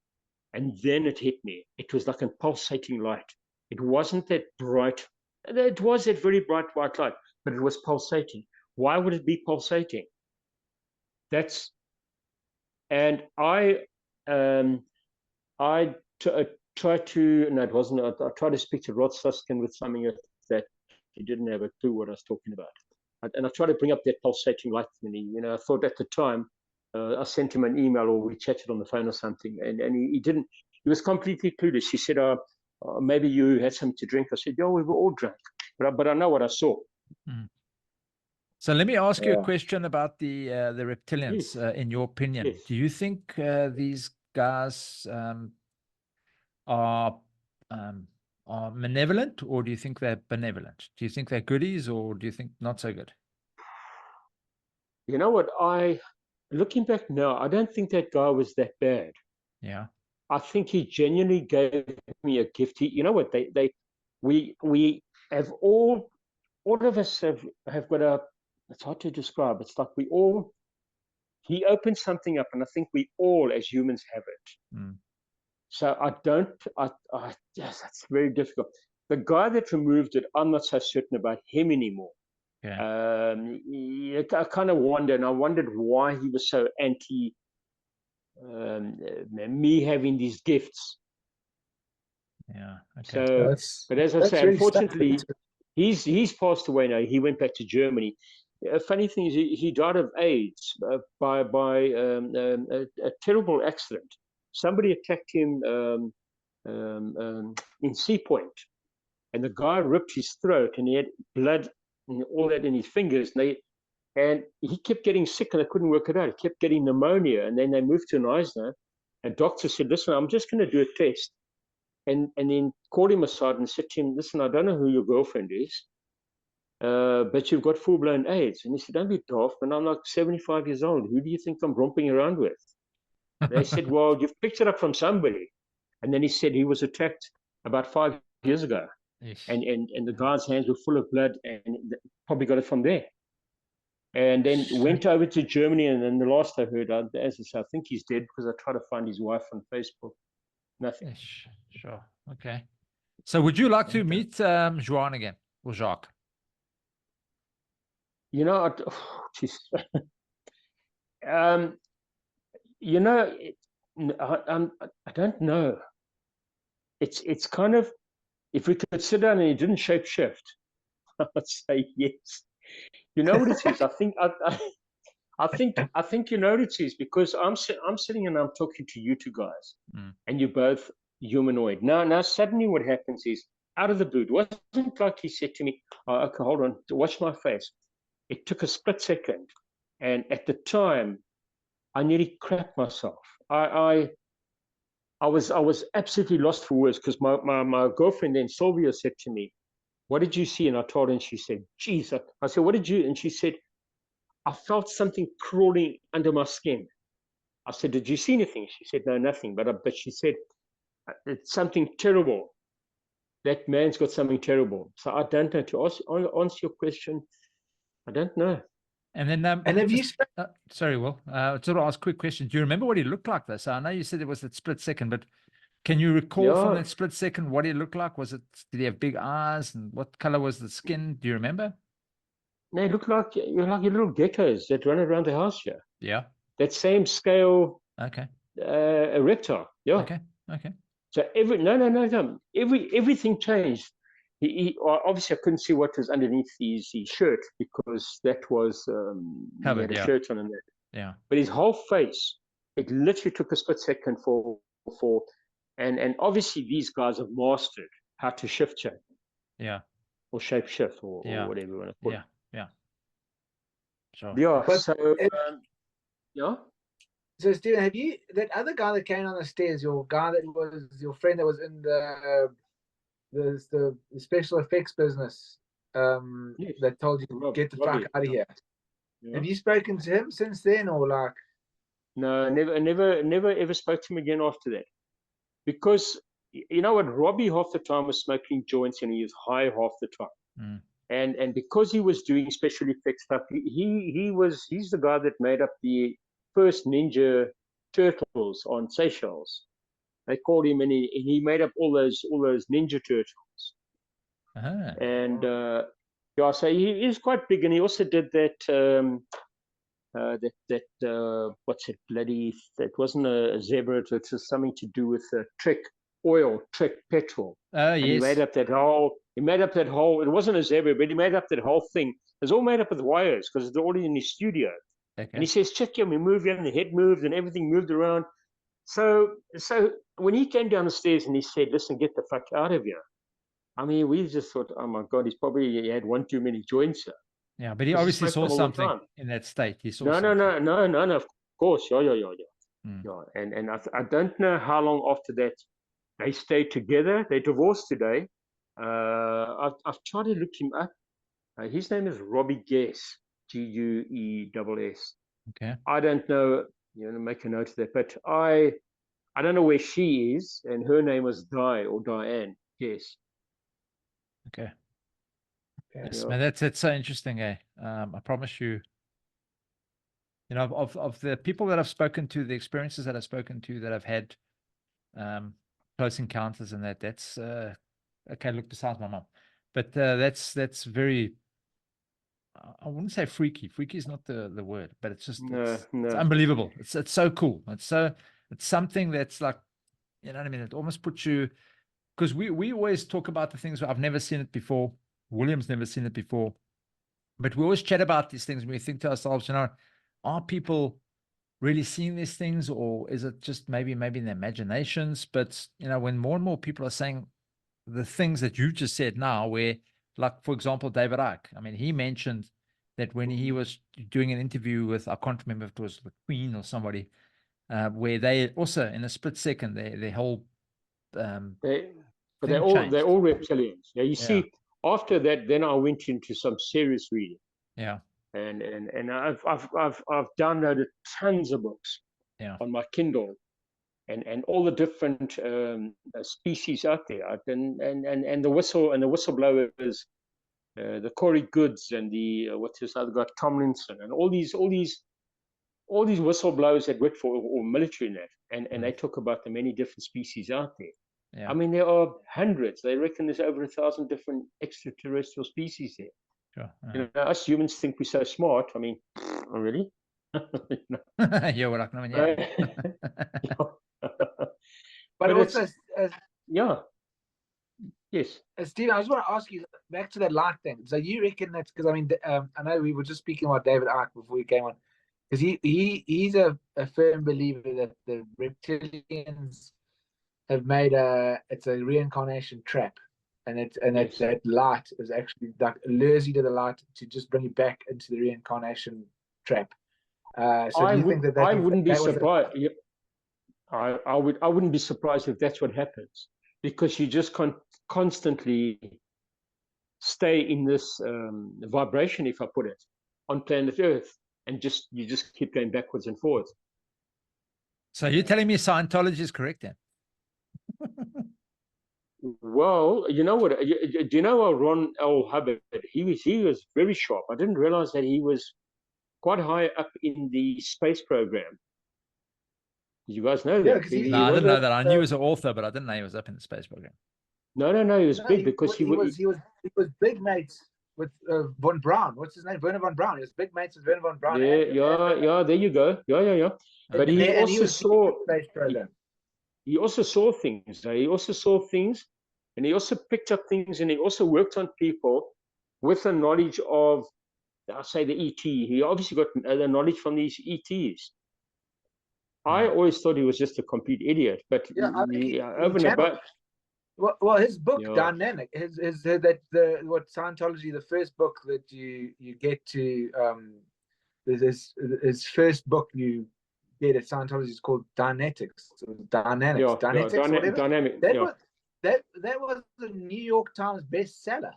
And then it hit me. It was like a pulsating light. It wasn't that bright. It was that very bright white light, but it was pulsating. Why would it be pulsating? And I tried to, no, it wasn't. I tried to speak to Rod Suskin with something that he didn't have a clue what I was talking about. And I tried to bring up that pulsating light. And I thought at the time, I sent him an email or we chatted on the phone or something, and he didn't. He was completely clueless. He said, maybe you had something to drink. I said, yeah, we were all drunk, but I know what I saw. So let me ask you a question about the reptilians. Yes. In your opinion, Yes. do you think these guys are malevolent, or do you think they're benevolent? Do you think they're goodies, or do you think not so good? You know what? Looking back now, I don't think that guy was that bad. Yeah. I think he genuinely gave me a gift. You know what? We have all of us have got a, it's hard to describe. It's like he opened something up, and I think we all as humans have it. So yes, that's very difficult. The guy that removed it, I'm not so certain about him anymore. I kind of wonder, and I wondered why he was so anti me having these gifts. Yeah. Okay. So, but as I say, really unfortunately, he's passed away now. He went back to Germany. Funny thing is, he died of AIDS by a terrible accident. Somebody attacked him in Sea Point, and the guy ripped his throat, and he had blood and all that in his fingers, and he kept getting sick, and they couldn't work it out. He kept getting pneumonia, and then they moved to Neisner, and doctor said, listen, I'm just going to do a test, and then called him aside and said to him, listen, I don't know who your girlfriend is, but you've got full-blown AIDS. And he said, don't be daft, but I'm like 75 years old. Who do you think I'm romping around with? They said, well, you've picked it up from somebody. And then he said he was attacked about 5 years ago. And the guy's hands were full of blood, and probably got it from there. And then went over to Germany, and then the last I heard, as I say, I think he's dead, because I tried to find his wife on Facebook. Nothing. Sure. Okay. So would you like to meet Joan again, or Jacques? You know, I don't know. It's kind of, if we could sit down and he didn't shape shift, I would say yes. You know what it is? I think you know what it is, because I'm sitting and I'm talking to you two guys, and you're both humanoid. Now suddenly what happens is, out of the blue, it wasn't like he said to me, oh, okay, hold on, watch my face. It took a split second, and at the time, I nearly crapped myself. I was absolutely lost for words, because my girlfriend then, Sylvia, said to me, what did you see? And I told her, and she said, geez. I said, what did you? And she said, I felt something crawling under my skin. I said, did you see anything? She said, no, nothing. But she said, it's something terrible. That man's got something terrible. So I don't know. To answer your question, I don't know. And then, and have you? Sorry, Will. Sort of ask a quick question. Do you remember what he looked like, though? So I know you said it was that split second, but can you recall from that split second what he looked like? Did he have big eyes, and what color was the skin? Do you remember? They look like your little geckos that run around the house here. Yeah. That same scale. Okay. A reptile. Yeah. Okay. So everything changed. obviously I couldn't see what was underneath his shirt because that was he Covered, had a yeah. shirt on and that. Yeah. But his whole face, it literally took a split second and obviously these guys have mastered how to shift shape Yeah. or shape shift or Yeah. whatever you want to call Yeah. Yeah. Sure. it. Yeah. But So yeah. So Stephen, have you that other guy that came on the stairs, your guy that was your friend that was in the special effects business, Yes. that told you to get the Robbie, fuck out of here. Yeah. Have you spoken to him since then, or like? No, never ever spoke to him again after that. Because you know what, Robbie half the time was smoking joints and he was high half the time. Mm. And because he was doing special effects stuff, he's the guy that made up the first Ninja Turtles on Seychelles. They called him, and he made up all those Ninja Turtles. Uh-huh. And yeah, so he is quite big, and he also did that. What's it bloody? That wasn't a zebra. It was something to do with Trek oil, Trek petrol. Oh, And yes. he made up that whole. It wasn't a zebra, but he made up that whole thing. It was all made up with wires because it's all in his studio. Okay. And he says, "Check him. We moved here, and the head moved, and everything moved around." So when he came down the stairs and he said, "Listen, get the fuck out of here," I mean, we just thought, "Oh my God, he had one too many joints here." Yeah, but he 'Cause he obviously smoked saw them all the something time. in that state. He saw No, something. no. Of course, yeah. Mm. Yeah, and I don't know how long after that they stayed together. They divorced today. I've tried to look him up. His name is Robbie Guess, Gueess. Okay. I don't know. You know, make a note of that. But I don't know where she is, and her name was Di or Diane. Yes. Okay. Yes, Yeah. man, that's so interesting, eh? I promise you, you know, of the people that I've spoken to, the experiences that I've spoken to that I've had close encounters and that's okay, look besides my mom. But that's very, I wouldn't say freaky. Freaky is not the word, but it's just it's unbelievable. It's so cool. It's something that's like, you know what I mean? It almost puts you, because we always talk about the things where I've never seen it before. William's never seen it before. But we always chat about these things and we think to ourselves, you know, are people really seeing these things, or is it just maybe in their imaginations? But, you know, when more and more people are saying the things that you just said now, where, like, for example, David Icke, I mean, he mentioned that when he was doing an interview with, I can't remember if it was the Queen or somebody, where they also, in a split second, their whole they're all reptilians. Yeah, you see, after that, then I went into some serious reading. Yeah. And I've downloaded tons of books on my Kindle, and all the different species out there. And the whistleblowers, the Corey Goods, and the what's this other guy, Tomlinson, and all these whistleblowers that work for or military in that, and they talk about the many different species out there. Yeah. I mean, there are hundreds. They reckon there's over 1,000 different extraterrestrial species there. Sure. You know, us humans think we're so smart. I mean, really? Yeah, we're like, no, yeah. But also, yeah. Yes. Steve, I just want to ask you back to that light thing. So you reckon that's because, I mean, I know we were just speaking about David Icke before we came on, because he's a firm believer that the reptilians have made it's a reincarnation trap, and that light is actually like lures you to the light to just bring you back into the reincarnation trap. So do you think that I wouldn't be surprised. I wouldn't be surprised if that's what happens, because you just constantly stay in this vibration, if I put it, on planet Earth, and you just keep going backwards and forwards. So you're telling me Scientology is correct then? Well, you know what? Do you know Ron L. Hubbard? He was very sharp. I didn't realize that he was quite high up in the space program. Did you guys know that? No, I didn't know that. I knew he was an author, but I didn't know he was up in the space program. No. He was big because he was big mates with von Braun. What's his name? Werner von Braun. He was big mates with Werner von Braun. Yeah. There you go. Yeah. But he also saw things. He also saw things And he also picked up things, and he also worked on people with the knowledge of, I'll say, the ET. He obviously got the knowledge from these ETs. I always thought he was just a complete idiot, but Yeah, I think over and above. Well, his book, Yeah. Dynamic, his that what Scientology, the first book that you get to, his first book you get at Scientology is called Dynetics, Dynetics, whatever. Dynamic. That was the New York Times bestseller.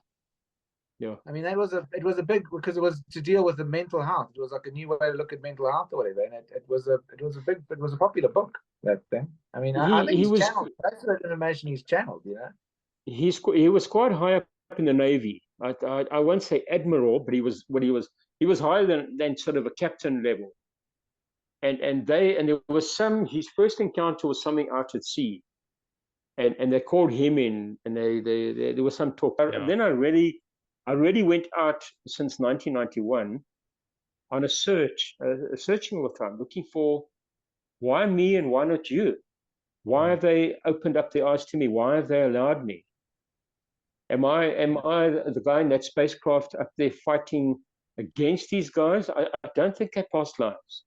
Yeah. I mean, it was a big, because it was to deal with the mental health. It was like a new way to look at mental health or whatever, and it was a popular book, that thing. I mean, I think he's channeled most of that information. He's channeled, you know. He was quite high up in the Navy. I won't say admiral, but he was higher than sort of a captain level. And there was his first encounter was something out at sea, and they called him in, and there was some talk. Yeah. Then I really went out since 1991 on a searching all the time, looking for, why me and why not you? Why have they opened up their eyes to me? Why have they allowed me? Am I the guy in that spacecraft up there fighting against these guys? I don't think they past lives.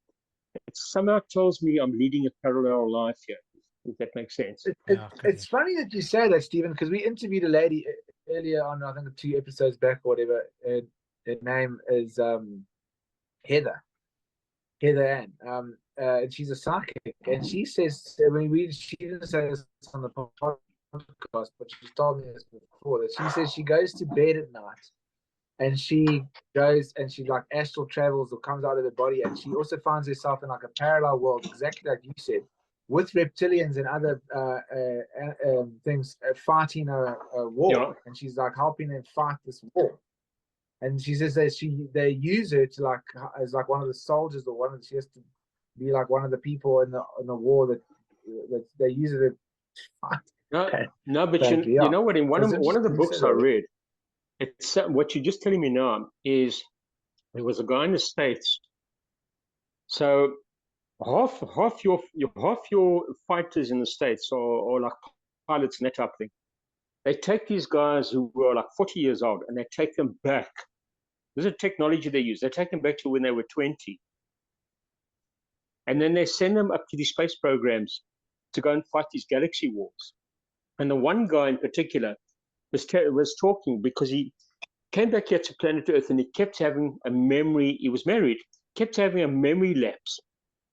It somehow tells me I'm leading a parallel life here, if that makes sense. It's funny that you say that, Stephen, because we interviewed a lady earlier on, I think 2 episodes back or whatever. Her name is Heather Ann. And she's a psychic, and she says, she didn't say this on the podcast, but she told me this before, that she says she goes to bed at night, and she goes and she like astral travels or comes out of the body, and she also finds herself in like a parallel world, exactly like you said, with reptilians and other things, fighting a war. Yeah. And she's like helping them fight this war. And she says that they use her to like as like one of the soldiers, or she has to be like one of the people in the war that they use her to fight. No, but you know what? In one of the books I read, it's what you're just telling me now is there was a guy in the States. So half your fighters in the States or like pilots and that type of thing, they take these guys who were like 40 years old and they take them back. This is a technology they use. They take them back to when they were 20. And then they send them up to these space programs to go and fight these galaxy wars. And the one guy in particular was talking because he came back here to planet Earth and he kept having a memory. He was married, kept having a memory lapse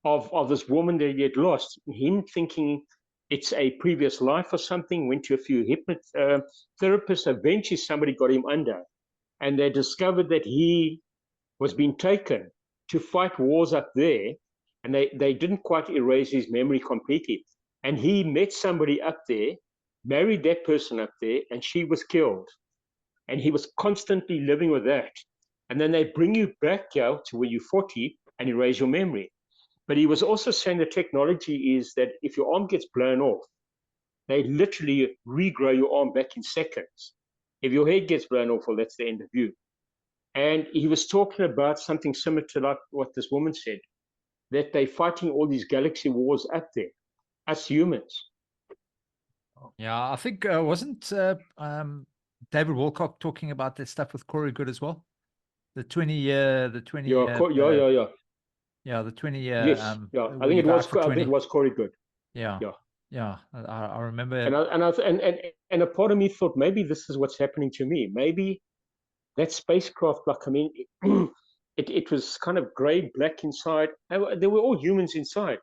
of this woman that he had lost. Him thinking it's a previous life or something, went to a few therapists. Eventually somebody got him under, and they discovered that he was being taken to fight wars up there, and they didn't quite erase his memory completely. And he met somebody up there, married that person up there, and she was killed. And he was constantly living with that. And then they bring you back here to when you're 40 and erase your memory. But he was also saying the technology is that if your arm gets blown off, they literally regrow your arm back in seconds. If your head gets blown off, well, that's the end of you. And he was talking about something similar to like what this woman said, that they're fighting all these galaxy wars up there, us humans. Yeah, I think wasn't David Wilcock talking about that stuff with Corey Good as well? The 20-year, the 20 Yeah, yeah, the 20-year. Yes, I think it was Corey Good. Yeah. I remember. And a part of me thought maybe this is what's happening to me. Maybe that spacecraft, like, I mean, it was kind of grey, black inside. They were all humans inside,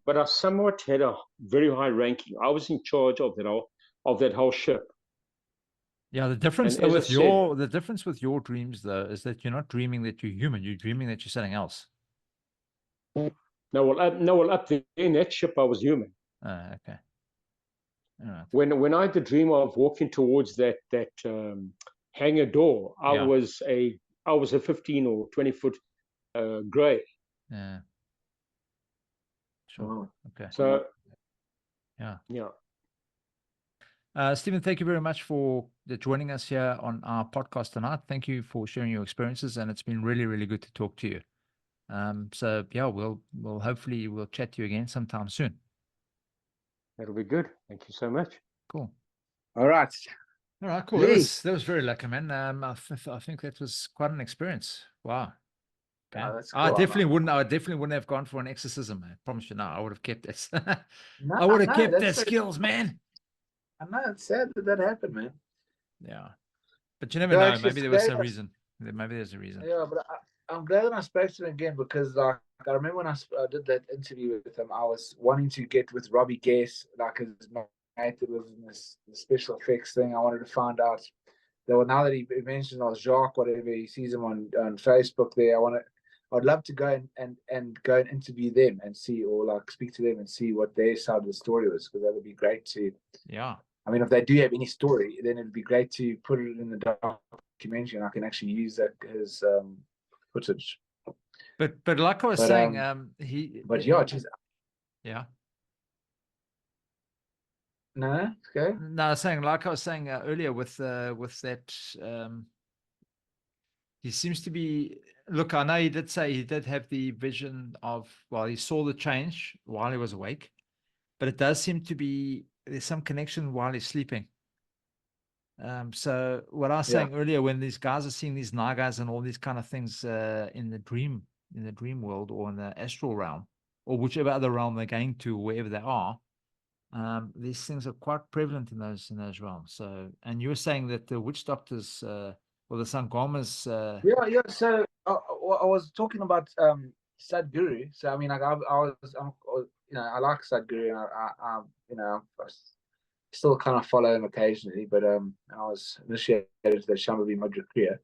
but I somewhat had a very high ranking. I was in charge of that whole ship. Yeah, the difference with your dreams though is that you're not dreaming that you're human. You're dreaming that you're something else. No, well, up there in that ship, I was human. Okay. All right. When I had the dream of walking towards that hangar door, I was a 15 or 20 foot grey. Yeah. Sure. Okay. So. Yeah. Yeah. Stephen, thank you very much for joining us here on our podcast tonight. Thank you for sharing your experiences, and it's been really, really good to talk to you. So yeah, we'll hopefully we'll chat to you again sometime soon. That'll be good. Thank you so much. Cool. All right. All right, cool. Lee. That was very lucky, man. I think that was quite an experience. Wow. Okay. Yeah, that's I cool. definitely wouldn't have gone for an exorcism. I promise you now. I would have kept it. No, I would have no, kept that's their so, skills, man. I know it's sad that happened, man. Yeah. But you never No, know. actually, Maybe it's there was great. a reason. Maybe there's a reason. Yeah, but I'm glad that I spoke to him again because, like, I remember when I did that interview with him, I was wanting to get with Robbie Guess, like his mate that was in this the special effects thing. I wanted to find out. Though now that he mentions Jacques, whatever, he sees him on Facebook there. I'd love to go and go and interview them and see, or like speak to them and see what their side of the story was, because that would be great to. Yeah. I mean, if they do have any story, then it'd be great to put it in the documentary, and I can actually use that as footage. But like I was saying, But yeah, geez, yeah. no, okay. No, I was saying, like I was saying earlier with that, he seems to be, look, I know he did say he did have the vision of, well, he saw the change while he was awake, but it does seem to be, there's some connection while he's sleeping. So what I was saying earlier, when these guys are seeing these nagas and all these kind of things in the dream world or in the astral realm, or whichever other realm they're going to, wherever they are, these things are quite prevalent in those realms. So, and you were saying that the witch doctors or the Sangomas. Yeah. So I was talking about Sadhguru. So I mean, like I like Sadhguru, and I still kind of follow him occasionally. But I was initiated to the Shambhavi Mudra Kriya.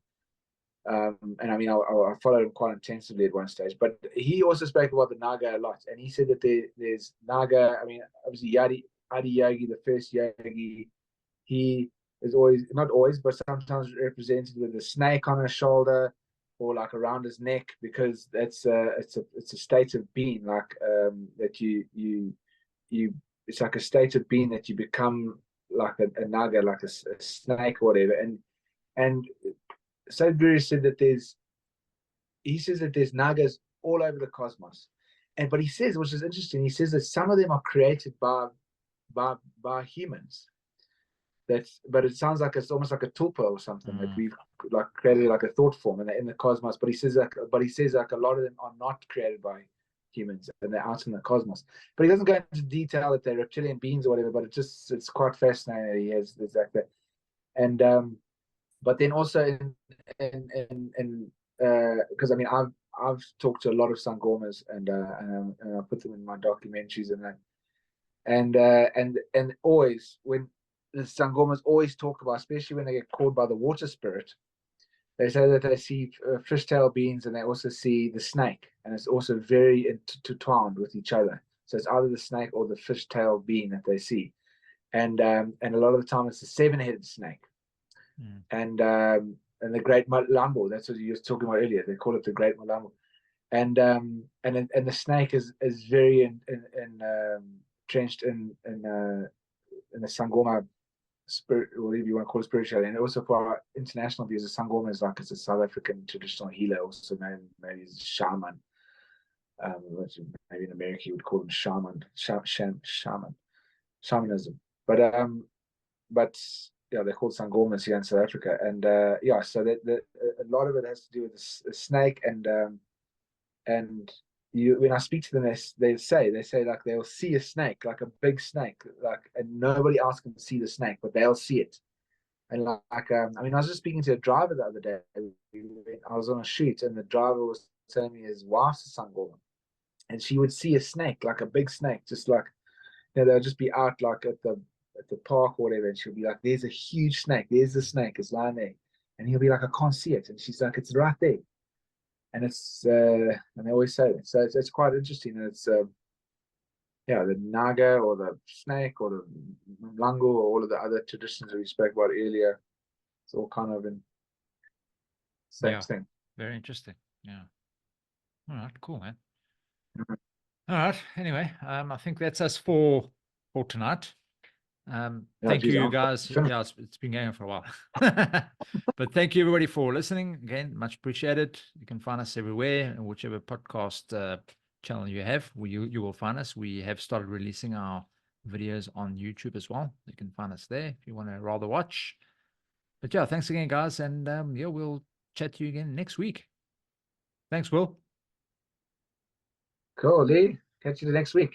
And I mean, I followed him quite intensively at one stage. But he also spoke about the Naga a lot, and he said that there's Naga. I mean, obviously Adi Yogi, the first yogi, he is always, not always, but sometimes represented with a snake on his shoulder or like around his neck, because it's a state of being, like that you it's like a state of being that you become like a naga, like a snake or whatever. And Sadhguru said that there's nagas all over the cosmos, but he says, which is interesting, he says that some of them are created by humans. But it sounds like it's almost like a tulpa or something that we've like created, like a thought form in the cosmos. But he says like a lot of them are not created by humans, and they're out in the cosmos. But he doesn't go into detail that they're reptilian beings or whatever. But it's quite fascinating that he has exactly. And but then also because I mean I've talked to a lot of Sangomas and I put them in my documentaries and that, and always when the Sangomas always talk about, especially when they get called by the water spirit, they say that they see fishtail beings and they also see the snake, and it's also very intertwined with each other. So it's either the snake or the fishtail being that they see, and a lot of the time it's the seven-headed snake, and the great Malambo. That's what you were talking about earlier. They call it the great Malambo, and the snake is very entrenched in the Sangoma spirit, or whatever you want to call it, spirituality. And also for our international views, the Sangoma is like it's a South African traditional healer, also known maybe as a shaman. Maybe in America you would call them shamanism. But yeah, they're called Sangomas here in South Africa, and so that a lot of it has to do with the snake, and when I speak to them, they say like they'll see a snake, like a big snake, like, and nobody else can see the snake, but they'll see it. And I mean, I was just speaking to a driver the other day. I was on a shoot, and the driver was telling me his wife's a Sangoma, and she would see a snake, like a big snake, just like, they'll just be out like at the park or whatever, and she'll be like, "There's a huge snake. There's the snake. It's lying there," and he'll be like, "I can't see it," and she's like, "It's right there." And it's and they always say that, so it's quite interesting. And it's the naga or the snake or the mlango or all of the other traditions that we spoke about earlier, it's all kind of in same thing. Very interesting. Yeah. All right, cool, man. All right, anyway, I think that's us for tonight. Thank you guys. Yeah, it's been going on for a while. But thank you everybody for listening. Again, much appreciated. You can find us everywhere, and whichever podcast channel you have, you will find us. We have started releasing our videos on YouTube as well. You can find us there if you want to rather watch. But yeah, thanks again, guys. And yeah, we'll chat to you again next week. Thanks, Will. Cool, Lee. Catch you the next week.